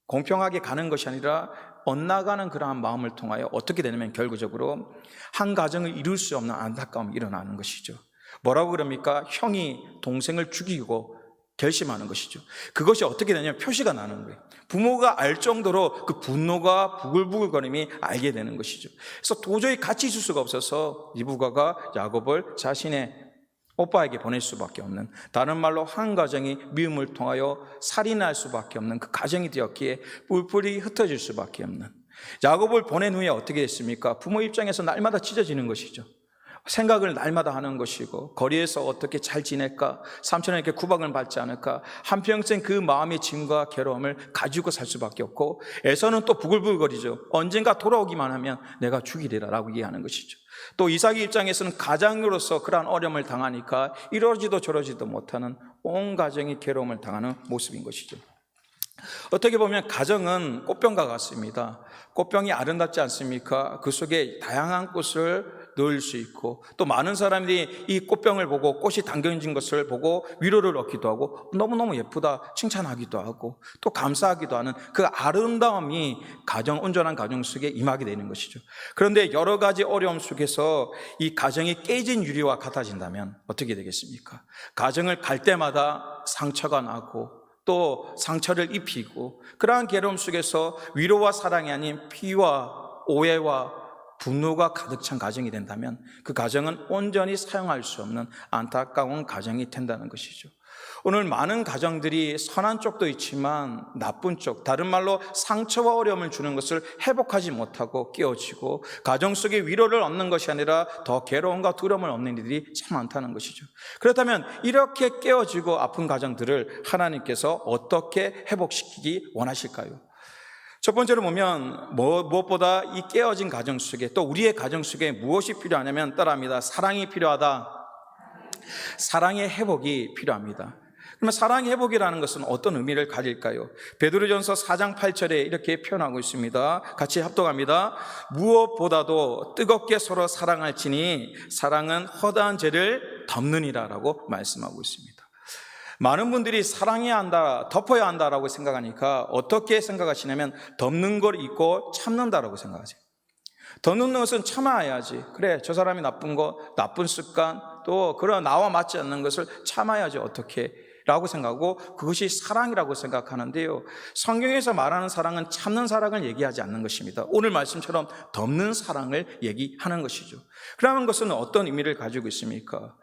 공평하게 가는 것이 아니라 엇나가는 그러한 마음을 통하여 어떻게 되냐면 결국적으로 한 가정을 이룰 수 없는 안타까움이 일어나는 것이죠. 뭐라고 그럽니까? 형이 동생을 죽이고 결심하는 것이죠. 그것이 어떻게 되냐면 표시가 나는 거예요. 부모가 알 정도로 그 분노가 부글부글거림이 알게 되는 것이죠. 그래서 도저히 같이 있을 수가 없어서 리브가가 야곱을 자신의 오빠에게 보낼 수밖에 없는, 다른 말로 한 가정이 미움을 통하여 살인할 수밖에 없는 그 가정이 되었기에 뿔뿔이 흩어질 수밖에 없는, 야곱을 보낸 후에 어떻게 됐습니까? 부모 입장에서 날마다 찢어지는 것이죠. 생각을 날마다 하는 것이고, 거리에서 어떻게 잘 지낼까, 삼촌에게 구박을 받지 않을까, 한평생 그 마음의 짐과 괴로움을 가지고 살 수밖에 없고, 에서는 또 부글부글거리죠. 언젠가 돌아오기만 하면 내가 죽이리라 라고 얘기하는 것이죠. 또 이삭의 입장에서는 가장으로서 그러한 어려움을 당하니까 이러지도 저러지도 못하는 온 가정이 괴로움을 당하는 모습인 것이죠. 어떻게 보면 가정은 꽃병과 같습니다. 꽃병이 아름답지 않습니까? 그 속에 다양한 꽃을 넣을 수 있고, 또 많은 사람들이 이 꽃병을 보고 꽃이 당겨진 것을 보고 위로를 얻기도 하고 너무너무 예쁘다 칭찬하기도 하고 또 감사하기도 하는 그 아름다움이 온전한 가정 속에 임하게 되는 것이죠. 그런데 여러 가지 어려움 속에서 이 가정이 깨진 유리와 같아진다면 어떻게 되겠습니까? 가정을 갈 때마다 상처가 나고 또 상처를 입히고, 그러한 괴로움 속에서 위로와 사랑이 아닌 피와 오해와 분노가 가득 찬 가정이 된다면 그 가정은 온전히 사용할 수 없는 안타까운 가정이 된다는 것이죠. 오늘 많은 가정들이 선한 쪽도 있지만 나쁜 쪽, 다른 말로 상처와 어려움을 주는 것을 회복하지 못하고 깨어지고, 가정 속에 위로를 얻는 것이 아니라 더 괴로움과 두려움을 얻는 일들이 참 많다는 것이죠. 그렇다면 이렇게 깨어지고 아픈 가정들을 하나님께서 어떻게 회복시키기 원하실까요? 첫 번째로 보면 무엇보다 이 깨어진 가정 속에, 또 우리의 가정 속에 무엇이 필요하냐면 따라합니다. 사랑이 필요하다. 사랑의 회복이 필요합니다. 그러면 사랑의 회복이라는 것은 어떤 의미를 가질까요? 베드로전서 4장 8절에 이렇게 표현하고 있습니다. 같이 합독합니다. 무엇보다도 뜨겁게 서로 사랑할지니 사랑은 허다한 죄를 덮느니라 라고 말씀하고 있습니다. 많은 분들이 사랑해야 한다, 덮어야 한다라고 생각하니까 어떻게 생각하시냐면 덮는 걸 잊고 참는다라고 생각하세요. 덮는 것은 참아야지. 그래, 저 사람이 나쁜 거, 나쁜 습관, 또 그런 나와 맞지 않는 것을 참아야지 어떻게 라고 생각하고 그것이 사랑이라고 생각하는데요, 성경에서 말하는 사랑은 참는 사랑을 얘기하지 않는 것입니다. 오늘 말씀처럼 덮는 사랑을 얘기하는 것이죠. 그러면 그것은 어떤 의미를 가지고 있습니까?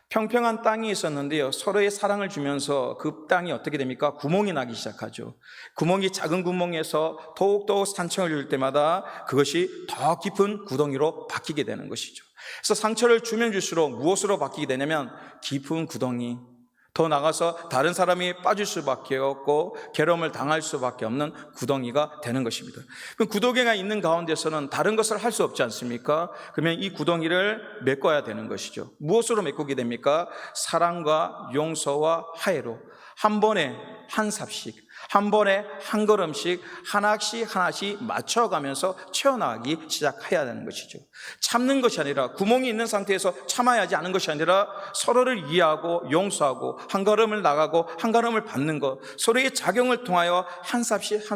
평평한 땅이 있었는데요, 서로의 사랑을 주면서 그 땅이 어떻게 됩니까? 구멍이 나기 시작하죠. 구멍이 작은 구멍에서 더욱더 산청을 줄 때마다 그것이 더 깊은 구덩이로 바뀌게 되는 것이죠. 그래서 상처를 주면 줄수록 무엇으로 바뀌게 되냐면 깊은 구덩이, 더 나가서 다른 사람이 빠질 수밖에 없고 괴로움을 당할 수밖에 없는 구덩이가 되는 것입니다. 그 구덩이가 있는 가운데서는 다른 것을 할 수 없지 않습니까? 그러면 이 구덩이를 메꿔야 되는 것이죠. 무엇으로 메꾸게 됩니까? 사랑과 용서와 화해로 한 번에 한 삽씩, 한 번에 한 걸음씩 하나씩 맞춰가면서 채워나가기 시작해야 되는 것이죠. 참는 것이 아니라, 구멍이 있는 상태에서 참아야 하지 않은 것이 아니라 서로를 이해하고 용서하고 한 걸음을 나가고 한 걸음을 받는 것, 서로의 작용을 통하여 한 삽씩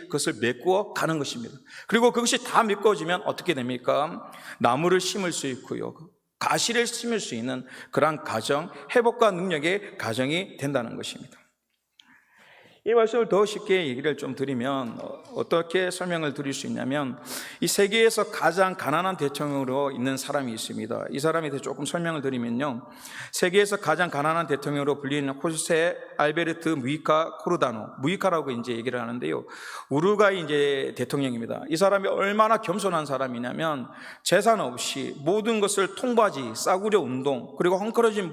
그것을 메꾸어 가는 것입니다. 그리고 그것이 다 메꿔지면 어떻게 됩니까? 나무를 심을 수 있고요, 가시를 심을 수 있는 그러한 가정, 회복과 능력의 가정이 된다는 것입니다. 이 말씀을 더 쉽게 얘기를 좀 드리면 어떻게 설명을 드릴 수 있냐면, 이 세계에서 가장 가난한 대통령으로 있는 사람이 있습니다. 이 사람에 대해 조금 설명을 드리면요, 세계에서 가장 가난한 대통령으로 불리는 호세 알베르트 무이카 코르다노, 무이카라고 이제 얘기를 하는데요, 우루과이 이제 대통령입니다. 이 사람이 얼마나 겸손한 사람이냐면, 재산 없이 모든 것을 통바지, 싸구려 운동, 그리고 헝클어진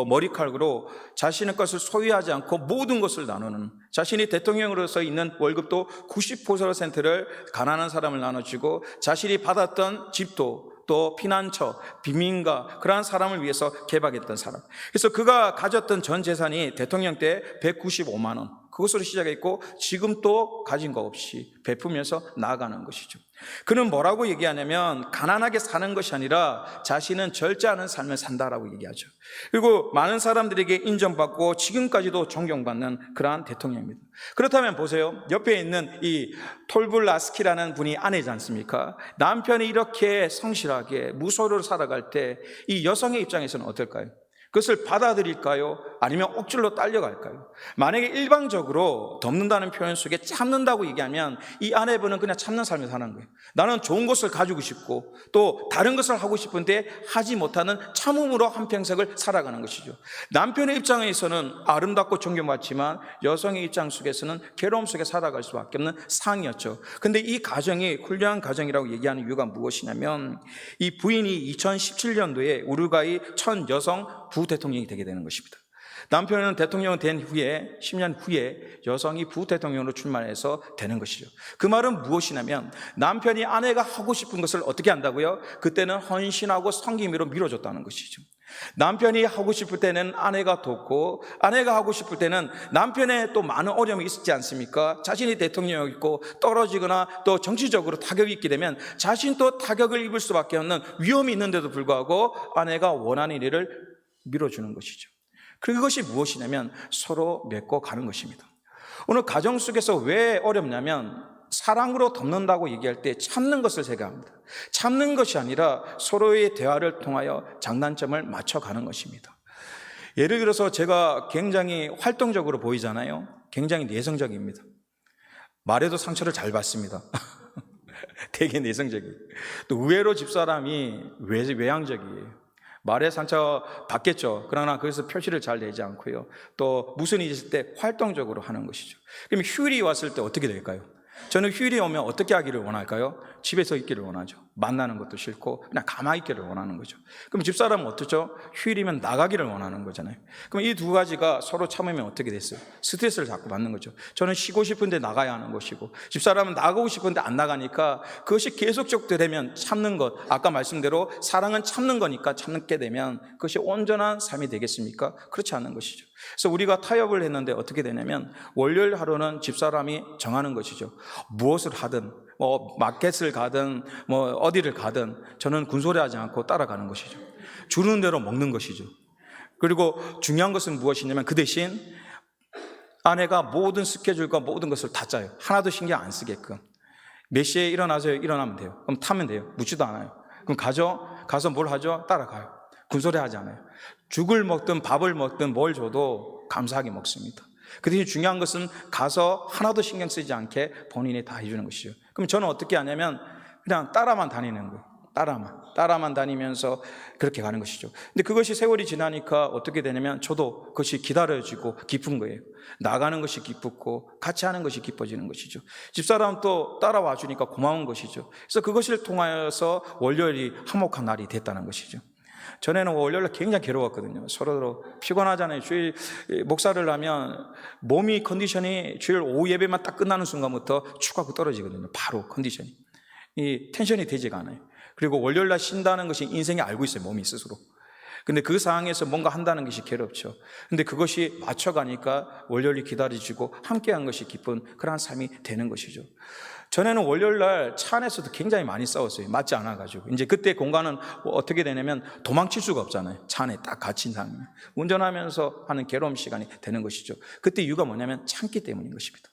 머리칼으로 자신의 것을 소유하지 않고 모든 것을 나누는, 자신이 대통령으로서 있는 월급도 90%를 가난한 사람을 나눠주고, 자신이 받았던 집도 또 피난처, 빈민가, 그러한 사람을 위해서 개박했던 사람. 그래서 그가 가졌던 전 재산이 대통령 때 195만 원, 그것으로 시작했고 지금 또 가진 거 없이 베푸면서 나아가는 것이죠. 그는 뭐라고 얘기하냐면, 가난하게 사는 것이 아니라 자신은 절제하는 삶을 산다라고 얘기하죠. 그리고 많은 사람들에게 인정받고 지금까지도 존경받는 그러한 대통령입니다. 그렇다면 보세요, 옆에 있는 이 톨블라스키라는 분이 아내지 않습니까? 남편이 이렇게 성실하게 무소유로 살아갈 때 이 여성의 입장에서는 어떨까요? 그것을 받아들일까요? 아니면 억지로 딸려갈까요? 만약에 일방적으로 덮는다는 표현 속에 참는다고 얘기하면 이 아내분은 그냥 참는 삶을 사는 거예요. 나는 좋은 것을 가지고 싶고 또 다른 것을 하고 싶은데 하지 못하는 참음으로 한평생을 살아가는 것이죠. 남편의 입장에서는 아름답고 존경받지만 여성의 입장 속에서는 괴로움 속에 살아갈 수밖에 없는 상이었죠. 근데 이 가정이 훌륭한 가정이라고 얘기하는 이유가 무엇이냐면, 이 부인이 2017년도에 우루과이 첫 여성 부대통령이 되게 되는 것입니다. 남편은 대통령 된 후에 10년 후에 여성이 부대통령으로 출마해서 되는 것이죠. 그 말은 무엇이냐면, 남편이 아내가 하고 싶은 것을 어떻게 한다고요? 그때는 헌신하고 섬김으로 밀어줬다는 것이죠. 남편이 하고 싶을 때는 아내가 돕고, 아내가 하고 싶을 때는 남편의 또 많은 어려움이 있지 않습니까? 자신이 대통령이고 떨어지거나 또 정치적으로 타격이 있게 되면 자신도 타격을 입을 수밖에 없는 위험이 있는데도 불구하고 아내가 원하는 일을 밀어주는 것이죠. 그것이 무엇이냐면 서로 맺고 가는 것입니다. 오늘 가정 속에서 왜 어렵냐면, 사랑으로 덮는다고 얘기할 때 참는 것을 생각합니다. 참는 것이 아니라 서로의 대화를 통하여 장단점을 맞춰가는 것입니다. 예를 들어서 제가 굉장히 활동적으로 보이잖아요. 굉장히 내성적입니다. 말에도 상처를 잘 받습니다. 되게 내성적이에요. 또 의외로 집사람이 외향적이에요. 말에 상처 받겠죠. 그러나 거기서 표시를 잘 내지 않고요, 또 무슨 일이 있을 때 활동적으로 하는 것이죠. 그럼 휴일이 왔을 때 어떻게 될까요? 저는 휴일이 오면 어떻게 하기를 원할까요? 집에서 있기를 원하죠. 만나는 것도 싫고 그냥 가만히 있기를 원하는 거죠. 그럼 집사람은 어떻죠? 휴일이면 나가기를 원하는 거잖아요. 그럼 이 두 가지가 서로 참으면 어떻게 됐어요? 스트레스를 자꾸 받는 거죠. 저는 쉬고 싶은데 나가야 하는 것이고, 집사람은 나가고 싶은데 안 나가니까 그것이 계속적으로 되면 참는 것, 아까 말씀대로 사랑은 참는 거니까 참게 되면 그것이 온전한 삶이 되겠습니까? 그렇지 않은 것이죠. 그래서 우리가 타협을 했는데 어떻게 되냐면, 월요일 하루는 집사람이 정하는 것이죠. 무엇을 하든, 마켓을 가든 어디를 가든 저는 군소리하지 않고 따라가는 것이죠. 주는 대로 먹는 것이죠. 그리고 중요한 것은 무엇이냐면, 그 대신 아내가 모든 스케줄과 모든 것을 다 짜요. 하나도 신경 안 쓰게끔. 몇 시에 일어나세요? 일어나면 돼요. 그럼 타면 돼요. 묻지도 않아요. 그럼 가서 뭘 하죠? 따라가요. 군소리 하지 않아요. 죽을 먹든 밥을 먹든 뭘 줘도 감사하게 먹습니다. 그 대신 중요한 것은 가서 하나도 신경 쓰지 않게 본인이 다 해주는 것이죠. 그럼 저는 어떻게 하냐면 그냥 따라만 다니는 거예요. 따라만 다니면서 그렇게 가는 것이죠. 근데 그것이 세월이 지나니까 어떻게 되냐면 저도 그것이 기다려지고 기쁜 거예요. 나가는 것이 기쁘고 같이 하는 것이 기뻐지는 것이죠. 집사람 또 따라와 주니까 고마운 것이죠. 그래서 그것을 통하여서 월요일이 화목한 날이 됐다는 것이죠. 전에는 월요일날 굉장히 괴로웠거든요. 서로 피곤하잖아요. 주일 목사를 하면 몸이 컨디션이 주일 오후 예배만 딱 끝나는 순간부터 축하고 떨어지거든요. 바로 컨디션이. 이 텐션이 되지가 않아요. 그리고 월요일날 쉰다는 것이 인생이 알고 있어요. 몸이 스스로. 근데 그 상황에서 뭔가 한다는 것이 괴롭죠. 근데 그것이 맞춰가니까 월요일이 기다려지고 함께한 것이 기쁜 그러한 삶이 되는 것이죠. 전에는 월요일날 차 안에서도 굉장히 많이 싸웠어요. 맞지 않아가지고. 이제 그때 공간은 어떻게 되냐면 도망칠 수가 없잖아요. 차 안에 딱 갇힌 상황이면. 운전하면서 하는 괴로움 시간이 되는 것이죠. 그때 이유가 뭐냐면 참기 때문인 것입니다.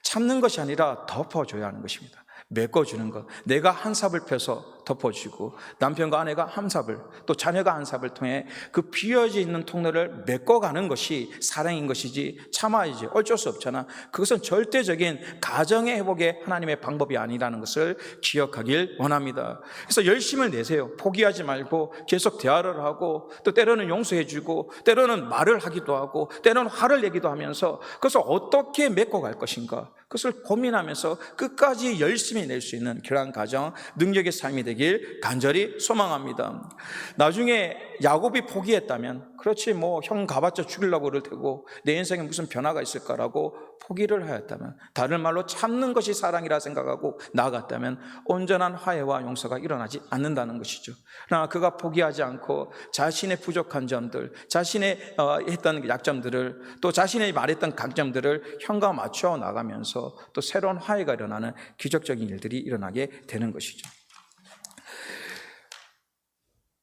참는 것이 아니라 덮어줘야 하는 것입니다. 메꿔주는 것. 내가 한 삽을 펴서 덮어주고 남편과 아내가 한 삽을 또 자녀가 한 삽을 통해 그 비어져 있는 통로를 메꿔가는 것이 사랑인 것이지 참아야지 어쩔 수 없잖아. 그것은 절대적인 가정의 회복의 하나님의 방법이 아니라는 것을 기억하길 원합니다. 그래서 열심을 내세요. 포기하지 말고 계속 대화를 하고 또 때로는 용서해주고 때로는 말을 하기도 하고 때로는 화를 내기도 하면서 그것을 어떻게 메꿔갈 것인가 그것을 고민하면서 끝까지 열심히 낼 수 있는 그러한 가정 능력의 삶이 되길 간절히 소망합니다. 나중에 야곱이 포기했다면 그렇지 뭐 형 가봤자 죽이려고 그럴 테고 내 인생에 무슨 변화가 있을까라고 포기를 하였다면 다른 말로 참는 것이 사랑이라 생각하고 나아갔다면 온전한 화해와 용서가 일어나지 않는다는 것이죠. 그러나 그가 포기하지 않고 자신의 부족한 점들 자신의 했던 약점들을 또 자신이 말했던 강점들을 형과 맞춰 나가면서 또 새로운 화해가 일어나는 기적적인 일들이 일어나게 되는 것이죠.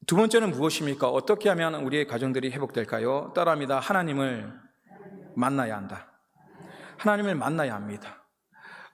두 번째는 무엇입니까? 어떻게 하면 우리의 가정들이 회복될까요? 따라합니다. 하나님을 만나야 한다. 하나님을 만나야 합니다.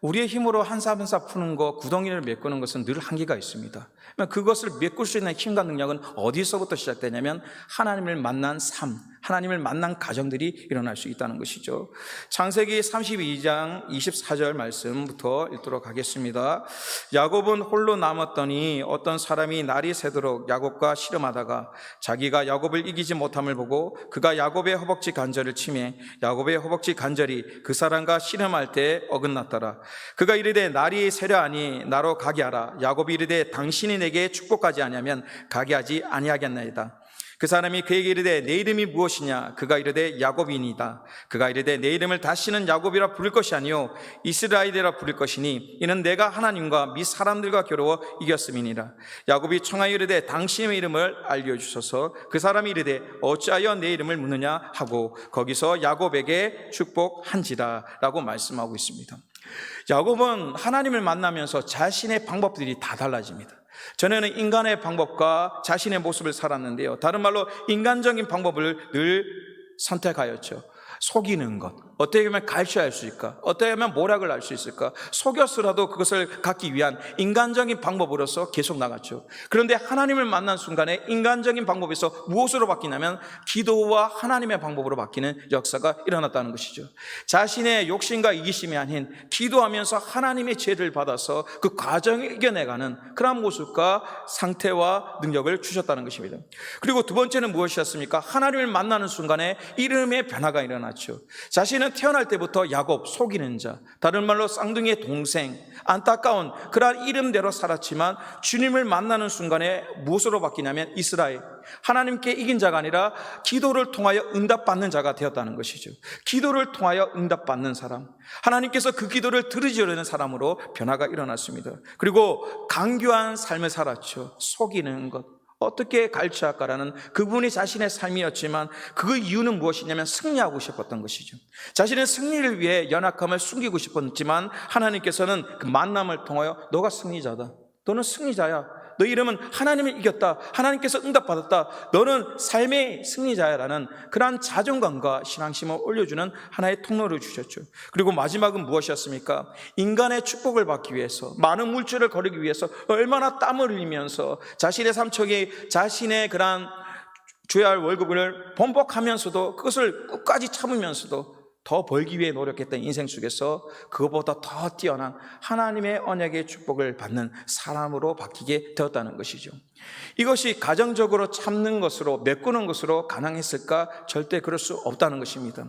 우리의 힘으로 한 삽 한 삽 푸는 것, 구덩이를 메꾸는 것은 늘 한계가 있습니다. 그것을 메꿀 수 있는 힘과 능력은 어디서부터 시작되냐면 하나님을 만난 삶, 하나님을 만난 가정들이 일어날 수 있다는 것이죠. 창세기 32장 24절 말씀부터 읽도록 하겠습니다. 야곱은 홀로 남았더니 어떤 사람이 날이 새도록 야곱과 씨름하다가 자기가 야곱을 이기지 못함을 보고 그가 야곱의 허벅지 관절을 치매 야곱의 허벅지 관절이 그 사람과 씨름할 때 어긋났더라. 그가 이르되 날이 새려하니 나로 가게 하라. 야곱이 이르되 당신이 내게 축복하지 아니하면 가게 하지 아니하겠나이다. 그 사람이 그에게 이르되 내 이름이 무엇이냐? 그가 이르되 야곱이니이다. 그가 이르되 내 이름을 다시는 야곱이라 부를 것이 아니요 이스라엘이라 부를 것이니 이는 내가 하나님과 미 사람들과 겨루어 이겼음이니라. 야곱이 청하여 이르되 당신의 이름을 알려주소서. 그 사람이 이르되 어찌하여 내 이름을 묻느냐 하고 거기서 야곱에게 축복한지라 라고 말씀하고 있습니다. 야곱은 하나님을 만나면서 자신의 방법들이 다 달라집니다. 전에는 인간의 방법과 자신의 모습을 살았는데요. 다른 말로 인간적인 방법을 늘 선택하였죠. 속이는 것, 어떻게 하면 갈취할 수 있을까? 어떻게 하면 모략을 할 수 있을까? 속여서라도 그것을 갖기 위한 인간적인 방법으로서 계속 나갔죠. 그런데 하나님을 만난 순간에 인간적인 방법에서 무엇으로 바뀌냐면 기도와 하나님의 방법으로 바뀌는 역사가 일어났다는 것이죠. 자신의 욕심과 이기심이 아닌 기도하면서 하나님의 지혜를 받아서 그 과정을 이겨내가는 그런 모습과 상태와 능력을 주셨다는 것입니다. 그리고 두 번째는 무엇이었습니까? 하나님을 만나는 순간에 이름의 변화가 일어났죠. 자신은 태어날 때부터 야곱, 속이는 자, 다른 말로 쌍둥이의 동생, 안타까운 그러한 이름대로 살았지만 주님을 만나는 순간에 무엇으로 바뀌냐면 이스라엘, 하나님께 이긴 자가 아니라 기도를 통하여 응답받는 자가 되었다는 것이죠. 기도를 통하여 응답받는 사람, 하나님께서 그 기도를 들으시려는 사람으로 변화가 일어났습니다. 그리고 강교한 삶을 살았죠. 속이는 것, 어떻게 갈취할까라는 그분이 자신의 삶이었지만 그 이유는 무엇이냐면 승리하고 싶었던 것이죠. 자신의 승리를 위해 연약함을 숨기고 싶었지만 하나님께서는 그 만남을 통하여 너가 승리자다, 너는 승리자야, 너 이름은 하나님을 이겼다, 하나님께서 응답받았다, 너는 삶의 승리자야라는 그러한 자존감과 신앙심을 올려주는 하나의 통로를 주셨죠. 그리고 마지막은 무엇이었습니까? 인간의 축복을 받기 위해서, 많은 물질을 거르기 위해서 얼마나 땀을 흘리면서 자신의 삶 속에 자신의 그러한 줘야 할 월급을 번복하면서도 그것을 끝까지 참으면서도 더 벌기 위해 노력했던 인생 속에서 그것보다 더 뛰어난 하나님의 언약의 축복을 받는 사람으로 바뀌게 되었다는 것이죠. 이것이 가정적으로 참는 것으로, 메꾸는 것으로 가능했을까? 절대 그럴 수 없다는 것입니다.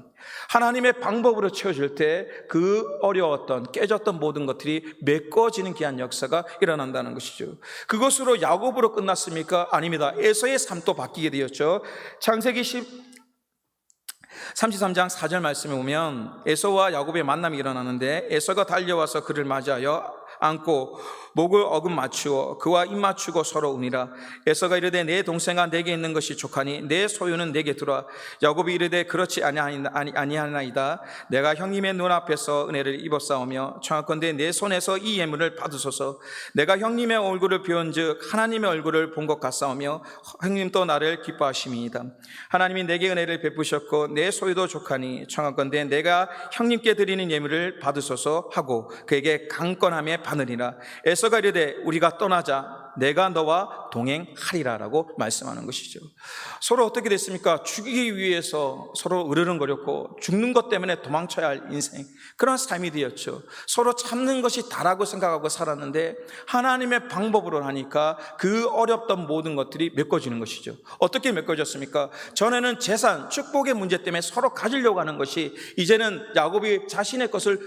하나님의 방법으로 채워질 때 그 어려웠던, 깨졌던 모든 것들이 메꿔지는 귀한 역사가 일어난다는 것이죠. 그것으로 야곱으로 끝났습니까? 아닙니다. 에서의 삶도 바뀌게 되었죠. 창세기 33장 4절 말씀에 보면 에서와 야곱의 만남이 일어나는데, 에서가 달려와서 그를 맞이하여 안고 목을 어금 맞추어 그와 입 맞추고 서로 우니라. 에서가 이르되 내 동생아 내게 있는 것이 족하니 내 소유는 내게 두라. 야곱이 이르되 그렇지 아니하나이다. 내가 형님의 눈앞에서 은혜를 입었사오며 청하건대 내 손에서 이 예물을 받으소서. 내가 형님의 얼굴을 비온즉 하나님의 얼굴을 본 것 같사오며 형님도 나를 기뻐하심이니이다. 하나님이 내게 은혜를 베푸셨고 내 소유도 족하니 청하건대 내가 형님께 드리는 예물을 받으소서 하고 그에게 강건함에 바느니라. 에서가 이르되 우리가 떠나자 내가 너와 동행하리라 라고 말씀하는 것이죠. 서로 어떻게 됐습니까? 죽이기 위해서 서로 으르렁거렸고 죽는 것 때문에 도망쳐야 할 인생, 그런 삶이 되었죠. 서로 참는 것이 다라고 생각하고 살았는데 하나님의 방법으로 하니까 그 어렵던 모든 것들이 메꿔지는 것이죠. 어떻게 메꿔졌습니까? 전에는 재산, 축복의 문제 때문에 서로 가지려고 하는 것이 이제는 야곱이 자신의 것을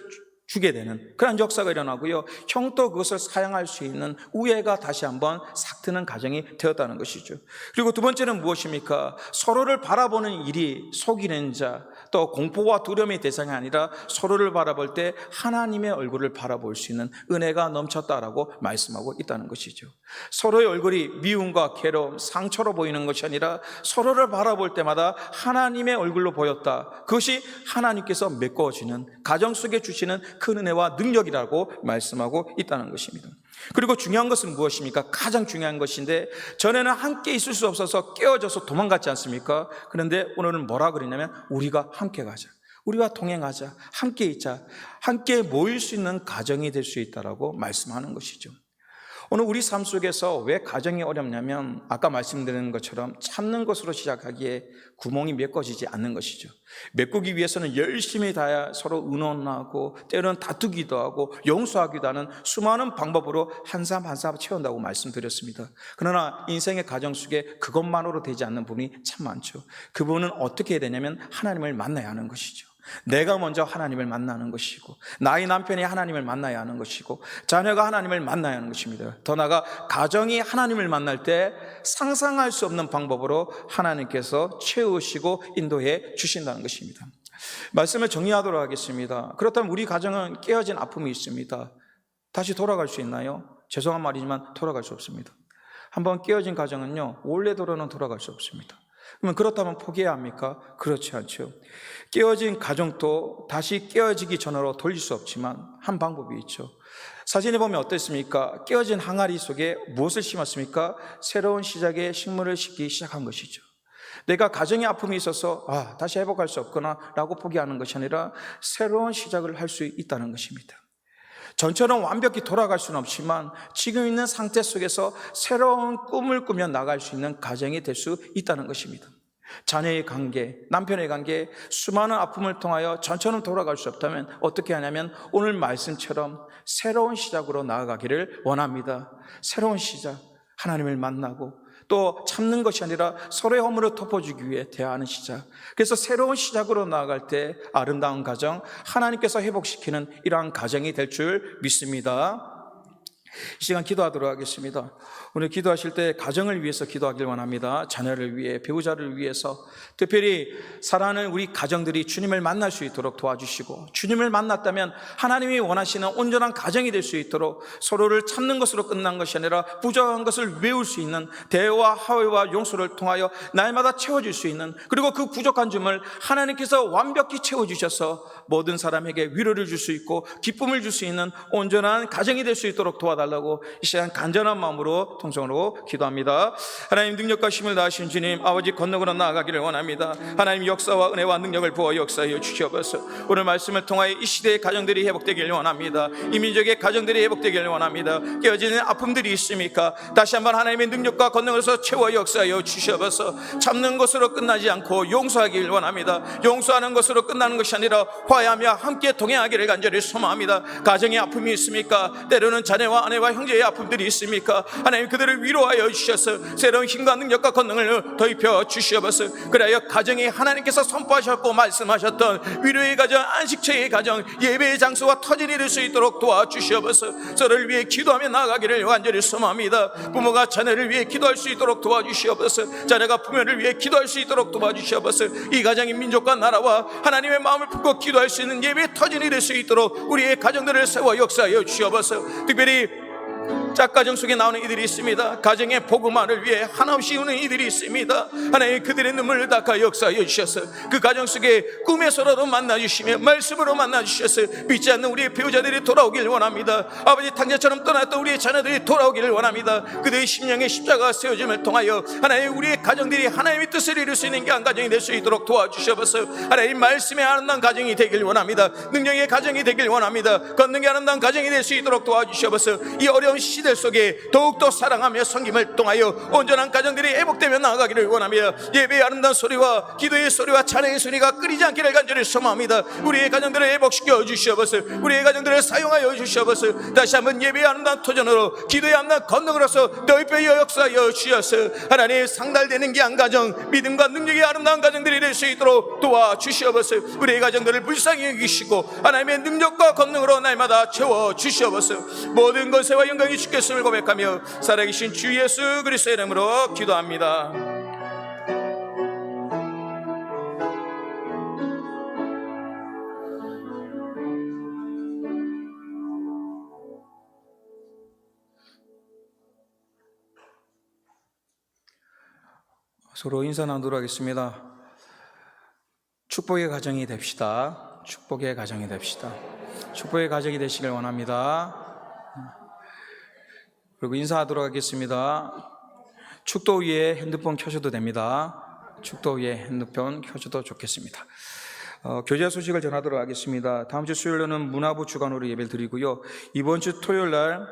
주게 되는 그런 역사가 일어나고요. 형도 그것을 사용할 수 있는 우애가 다시 한번 싹트는 가정이 되었다는 것이죠. 그리고 두 번째는 무엇입니까? 서로를 바라보는 일이 속이는 자, 또 공포와 두려움의 대상이 아니라 서로를 바라볼 때 하나님의 얼굴을 바라볼 수 있는 은혜가 넘쳤다라고 말씀하고 있다는 것이죠. 서로의 얼굴이 미움과 괴로움, 상처로 보이는 것이 아니라 서로를 바라볼 때마다 하나님의 얼굴로 보였다. 그것이 하나님께서 메꿔주는, 가정 속에 주시는 큰 은혜와 능력이라고 말씀하고 있다는 것입니다. 그리고 중요한 것은 무엇입니까? 가장 중요한 것인데, 전에는 함께 있을 수 없어서 깨어져서 도망갔지 않습니까? 그런데 오늘은 뭐라 그러냐면 우리가 함께 가자, 우리와 동행하자, 함께 있자, 함께 모일 수 있는 가정이 될 수 있다라고 말씀하는 것이죠. 오늘 우리 삶 속에서 왜 가정이 어렵냐면 아까 말씀드린 것처럼 참는 것으로 시작하기에 구멍이 메꿔지지 않는 것이죠. 메꾸기 위해서는 열심히 다야 서로 의논하고 때로는 다투기도 하고 용서하기도 하는 수많은 방법으로 한 사람 한 사람 채운다고 말씀드렸습니다. 그러나 인생의 가정 속에 그것만으로 되지 않는 부분이 참 많죠. 그 부분은 어떻게 해야 되냐면 하나님을 만나야 하는 것이죠. 내가 먼저 하나님을 만나는 것이고, 나의 남편이 하나님을 만나야 하는 것이고, 자녀가 하나님을 만나야 하는 것입니다. 더 나아가 가정이 하나님을 만날 때 상상할 수 없는 방법으로 하나님께서 채우시고 인도해 주신다는 것입니다. 말씀을 정리하도록 하겠습니다. 그렇다면 우리 가정은 깨어진 아픔이 있습니다. 다시 돌아갈 수 있나요? 죄송한 말이지만 돌아갈 수 없습니다. 한번 깨어진 가정은요, 원래대로는 돌아갈 수 없습니다. 그러면 그렇다면 포기해야 합니까? 그렇지 않죠. 깨어진 가정도 다시 깨어지기 전으로 돌릴 수 없지만 한 방법이 있죠. 사진에 보면 어떻습니까? 깨어진 항아리 속에 무엇을 심었습니까? 새로운 시작의 식물을 심기 시작한 것이죠. 내가 가정의 아픔이 있어서 다시 회복할 수 없구나 라고 포기하는 것이 아니라 새로운 시작을 할 수 있다는 것입니다. 전처럼 완벽히 돌아갈 수는 없지만 지금 있는 상태 속에서 새로운 꿈을 꾸며 나갈 수 있는 가정이 될 수 있다는 것입니다. 자녀의 관계, 남편의 관계, 수많은 아픔을 통하여 전처럼 돌아갈 수 없다면 어떻게 하냐면 오늘 말씀처럼 새로운 시작으로 나아가기를 원합니다. 새로운 시작, 하나님을 만나고 또 참는 것이 아니라 서로의 허물을 덮어주기 위해 대화하는 시작. 그래서 새로운 시작으로 나아갈 때 아름다운 가정, 하나님께서 회복시키는 이러한 가정이 될 줄 믿습니다. 이 시간 기도하도록 하겠습니다. 오늘 기도하실 때 가정을 위해서 기도하길 원합니다. 자녀를 위해, 배우자를 위해서, 특별히 사랑하는 우리 가정들이 주님을 만날 수 있도록 도와주시고, 주님을 만났다면 하나님이 원하시는 온전한 가정이 될 수 있도록 서로를 참는 것으로 끝난 것이 아니라 부족한 것을 외울 수 있는 대화와 화해와 용서를 통하여 날마다 채워줄 수 있는, 그리고 그 부족한 점을 하나님께서 완벽히 채워주셔서 모든 사람에게 위로를 줄 수 있고 기쁨을 줄 수 있는 온전한 가정이 될 수 있도록 도와달라고 도와달라고 이 시간 간절한 마음으로 통성으로 기도합니다. 하나님 능력과 힘을 다하신 주님, 아버지 건너으로 나아가기를 원합니다. 하나님 역사와 은혜와 능력을 부어 역사하여 주시옵소서. 오늘 말씀을 통하여 이 시대의 가정들이 회복되기를 원합니다. 이 민족의 가정들이 회복되기를 원합니다. 깨어지는 아픔들이 있습니까? 다시 한번 하나님의 능력과 권능으로서 채워 역사하여 주시옵소서. 참는 것으로 끝나지 않고 용서하기를 원합니다. 용서하는 것으로 끝나는 것이 아니라 화해하며 함께 동행하기를 간절히 소망합니다. 가정의 아픔이 있습니까? 때로는 자녀와 아내와 형제의 아픔들이 있습니까? 하나님 그들을 위로하여 주셔서 새로운 힘과 능력과 권능을 더입혀 주시옵소서. 그래야 가정이 하나님께서 선포하셨고 말씀하셨던 위로의 가정, 안식처의 가정, 예배의 장소와 터전이 될 수 있도록 도와주시옵소서. 저를 위해 기도하며 나아가기를 간절히 소망합니다. 부모가 자녀를 위해 기도할 수 있도록 도와주시옵소서. 자녀가 부모를 위해 기도할 수 있도록 도와주시옵소서. 이 가정이 민족과 나라와 하나님의 마음을 품고 기도할 수 있는 예배의 터전이 될 수 있도록 우리의 가정들을 세워 역사하여 주시옵소서. 특별히 짝가정 속에 나오는 이들이 있습니다. 가정의 복음만을 위해 한없이 우는 이들이 있습니다. 하나님 그들의 눈물을 닦아 역사하여 주셔서 그 가정 속에 꿈에서라도 만나주시며 말씀으로 만나주셔서 믿지 않는 우리의 배우자들이 돌아오길 원합니다. 아버지 탕자처럼 떠났던 우리의 자녀들이 돌아오기를 원합니다. 그들의 심령의 십자가 세워짐을 통하여 하나님 우리의 가정들이 하나님의 뜻을 이룰 수 있는 귀한 가정이 될 수 있도록 도와주셔서 하나님 말씀의 아름다운 가정이 되길 원합니다. 능력의 가정이 되길 원합니다. 권능의 아름다운 가정이 될 수 있도록 도와주셔서 이 어려운 시대 속에 더욱더 사랑하며 섬김을 통하여 온전한 가정들이 회복되며 나아가기를 원합니다. 예배의 아름다운 소리와 기도의 소리와 찬양의 소리가 끊이지 않기를 간절히 소망합니다. 우리의 가정들을 회복시켜 주시옵소서. 우리의 가정들을 사용하여 주시옵소서. 다시 한번 예배의 아름다운 토전으로 기도의 아름다운 건능으로서 더입혀 역사하여 주셔서 하나님 상달되는 귀한 가정, 믿음과 능력의 아름다운 가정들이 될 수 있도록 도와주시옵소서. 우리의 가정들을 불쌍히 여기시고 하나님의 능력과 권능으로 날마다 채워 주시옵소서. 모든 것에와 영광이 주께 있음을 고백하며 살아계신 주 예수 그리스도의 이름으로 기도합니다. 서로 인사 나누도록 하겠습니다. 축복의 가정이 됩시다. 축복의 가정이 됩시다. 축복의 가정이 되시길 원합니다. 그리고 인사하도록 하겠습니다. 축도 위에 핸드폰 켜셔도 됩니다. 축도 위에 핸드폰 켜셔도 좋겠습니다. 교제 소식을 전하도록 하겠습니다. 다음 주 수요일에는 문화부 주관으로 예배를 드리고요. 이번 주 토요일 날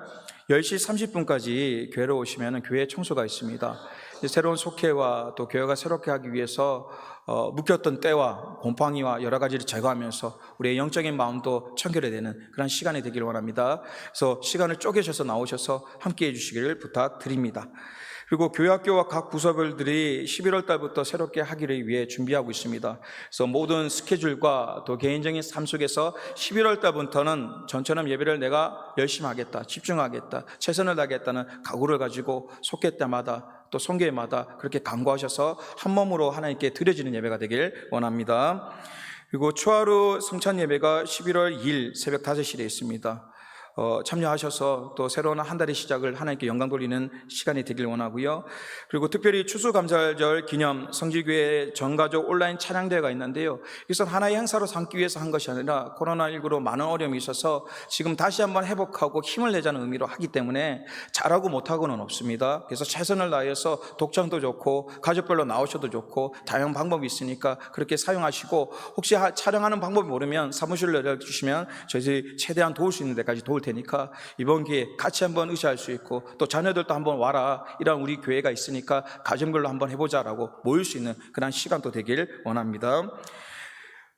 10시 30분까지 교회로 오시면 교회 청소가 있습니다. 새로운 속회와 또 교회가 새롭게 하기 위해서 묵혔던 때와 곰팡이와 여러 가지를 제거하면서 우리의 영적인 마음도 청결해되는 그런 시간이 되기를 원합니다. 그래서 시간을 쪼개셔서 나오셔서 함께해 주시기를 부탁드립니다. 그리고 교회학교와 각 부서별들이 11월 달부터 새롭게 하기를 위해 준비하고 있습니다. 그래서 모든 스케줄과 또 개인적인 삶 속에서 11월 달부터는 전처럼 예배를 내가 열심히 하겠다, 집중하겠다, 최선을 다하겠다는 각오를 가지고 속회 때마다 또 성교회마다 그렇게 간구하셔서 한 몸으로 하나님께 드려지는 예배가 되길 원합니다. 그리고 추하루 성찬 예배가 11월 2일 새벽 5시에 있습니다. 참여하셔서 또 새로운 한 달의 시작을 하나님께 영광 돌리는 시간이 되길 원하고요. 그리고 특별히 추수감사절 기념 성지교회 전가족 온라인 찬양대회가 있는데요. 이것은 하나의 행사로 삼기 위해서 한 것이 아니라 코로나19로 많은 어려움이 있어서 지금 다시 한번 회복하고 힘을 내자는 의미로 하기 때문에 잘하고 못하고는 없습니다. 그래서 최선을 다해서 독창도 좋고 가족별로 나오셔도 좋고 다양한 방법이 있으니까 그렇게 사용하시고, 혹시 촬영하는 방법이 모르면 사무실로 연락주시면 저희들이 최대한 도울 수 있는 데까지 도울 테니까 이번 기회에 같이 한번 의지할 수 있고, 또 자녀들도 한번 와라, 이런 우리 교회가 있으니까 가정별로 한번 해보자라고 모일 수 있는 그런 시간도 되길 원합니다.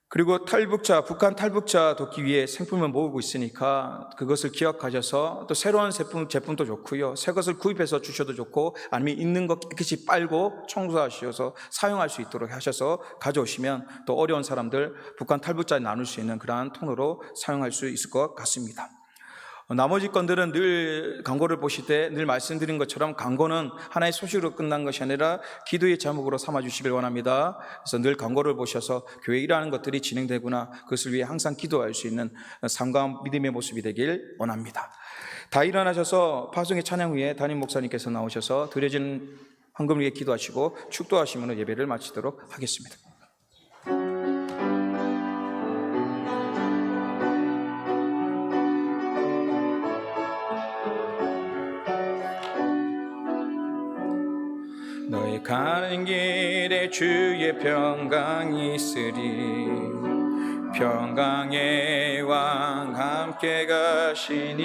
그리고 탈북자, 북한 탈북자 돕기 위해 생품을 모으고 있으니까 그것을 기억하셔서 또 새로운 제품도 좋고요, 새 것을 구입해서 주셔도 좋고, 아니면 있는 거 깨끗이 빨고 청소하셔서 사용할 수 있도록 하셔서 가져오시면 또 어려운 사람들, 북한 탈북자에 나눌 수 있는 그러한 통로로 사용할 수 있을 것 같습니다. 나머지 건들은 늘 광고를 보실 때 늘 말씀드린 것처럼 광고는 하나의 소식으로 끝난 것이 아니라 기도의 제목으로 삼아주시길 원합니다. 그래서 늘 광고를 보셔서 교회 일하는 것들이 진행되구나, 그것을 위해 항상 기도할 수 있는 삶과 믿음의 모습이 되길 원합니다. 다 일어나셔서 파송의 찬양 후에 담임 목사님께서 나오셔서 드려진 헌금을 위해 기도하시고 축도하시면 예배를 마치도록 하겠습니다. 너의 가는 길에 주의 평강이 있으리. 평강의 왕 함께 가시니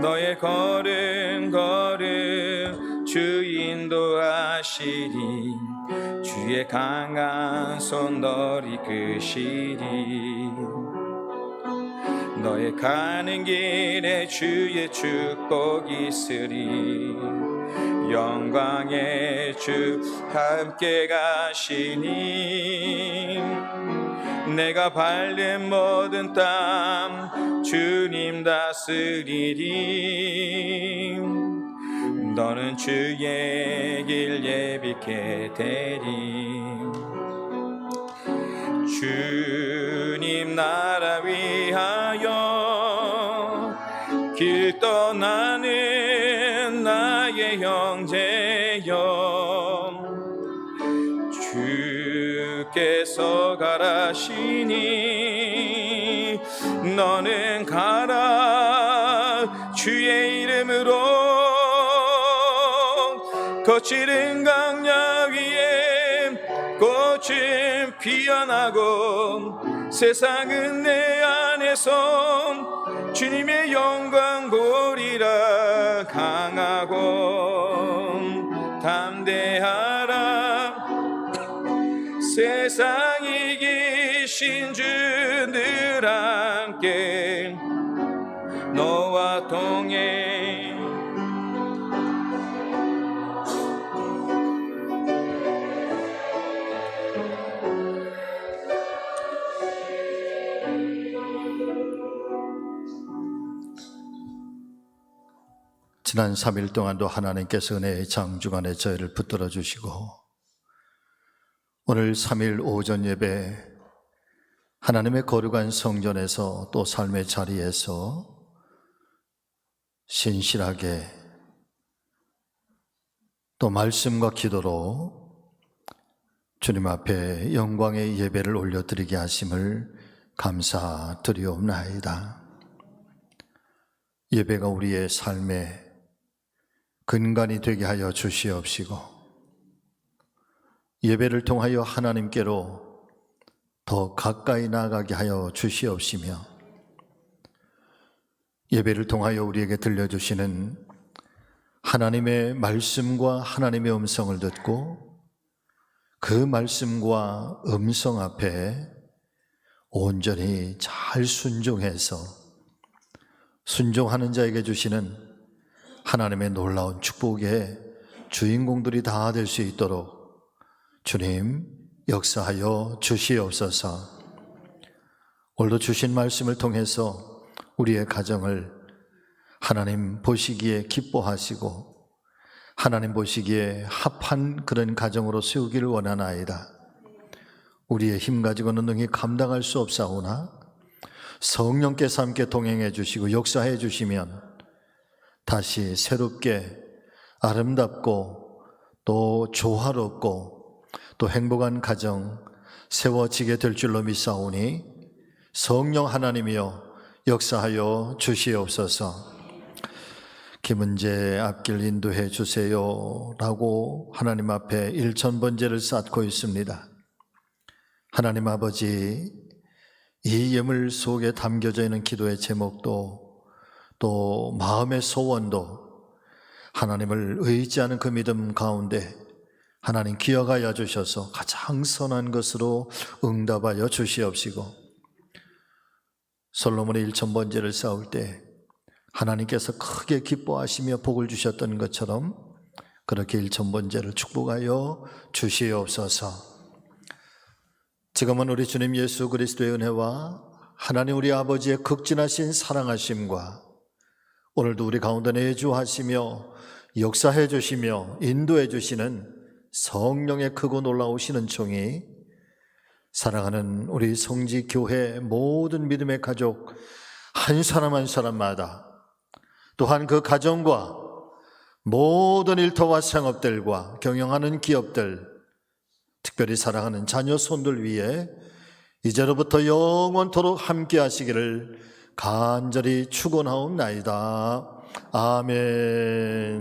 너의 걸음 주 인도하시리. 주의 강한 손 널 이끄시리. 너의 가는 길에 주의 축복이 있으리. 영광의 주 함께 가시니 내가 밟는 모든 땅 주님 다스리리. 너는 주의 길 예비케 되리. 주님 나라 위하여 길 떠나는 나의 형제여, 주께서 가라시니 너는 가라. 주의 이름으로 거칠은 강야 위에 꽃은 피어나고 세상은 내 안에서 주님의 영광 보리라. 강하고 담대하라. 세상 이기신 주 늘 함께 너와 동행. 지난 3일 동안도 하나님께서 은혜의 장중간에 저희를 붙들어 주시고 오늘 3일 오전 예배 하나님의 거룩한 성전에서 또 삶의 자리에서 신실하게 또 말씀과 기도로 주님 앞에 영광의 예배를 올려드리게 하심을 감사드리옵나이다. 예배가 우리의 삶의 근간이 되게 하여 주시옵시고 예배를 통하여 하나님께로 더 가까이 나아가게 하여 주시옵시며 예배를 통하여 우리에게 들려주시는 하나님의 말씀과 하나님의 음성을 듣고 그 말씀과 음성 앞에 온전히 잘 순종해서 순종하는 자에게 주시는 하나님의 놀라운 축복의 주인공들이 다 될 수 있도록 주님 역사하여 주시옵소서. 오늘도 주신 말씀을 통해서 우리의 가정을 하나님 보시기에 기뻐하시고 하나님 보시기에 합한 그런 가정으로 세우기를 원하나이다. 우리의 힘 가지고는 능히 감당할 수 없사오나 성령께서 함께 동행해 주시고 역사해 주시면 다시 새롭게 아름답고 또 조화롭고 또 행복한 가정 세워지게 될 줄로 믿사오니 성령 하나님이여 역사하여 주시옵소서. 김은재 앞길 인도해 주세요 라고 하나님 앞에 일천번제를 쌓고 있습니다. 하나님 아버지, 이 예물 속에 담겨져 있는 기도의 제목도 또 마음의 소원도 하나님을 의지하는 그 믿음 가운데 하나님 기억하여 주셔서 가장 선한 것으로 응답하여 주시옵시고 솔로몬의 일천번제를 쌓을 때 하나님께서 크게 기뻐하시며 복을 주셨던 것처럼 그렇게 일천번제를 축복하여 주시옵소서. 지금은 우리 주님 예수 그리스도의 은혜와 하나님 우리 아버지의 극진하신 사랑하심과 오늘도 우리 가운데 내주하시며 역사해 주시며 인도해 주시는 성령의 크고 놀라우시는 총이 사랑하는 우리 성지교회 모든 믿음의 가족 한 사람 한 사람마다 또한 그 가정과 모든 일터와 생업들과 경영하는 기업들 특별히 사랑하는 자녀 손들 위에 이제로부터 영원토록 함께 하시기를 간절히 축원하옵나이다. 아멘.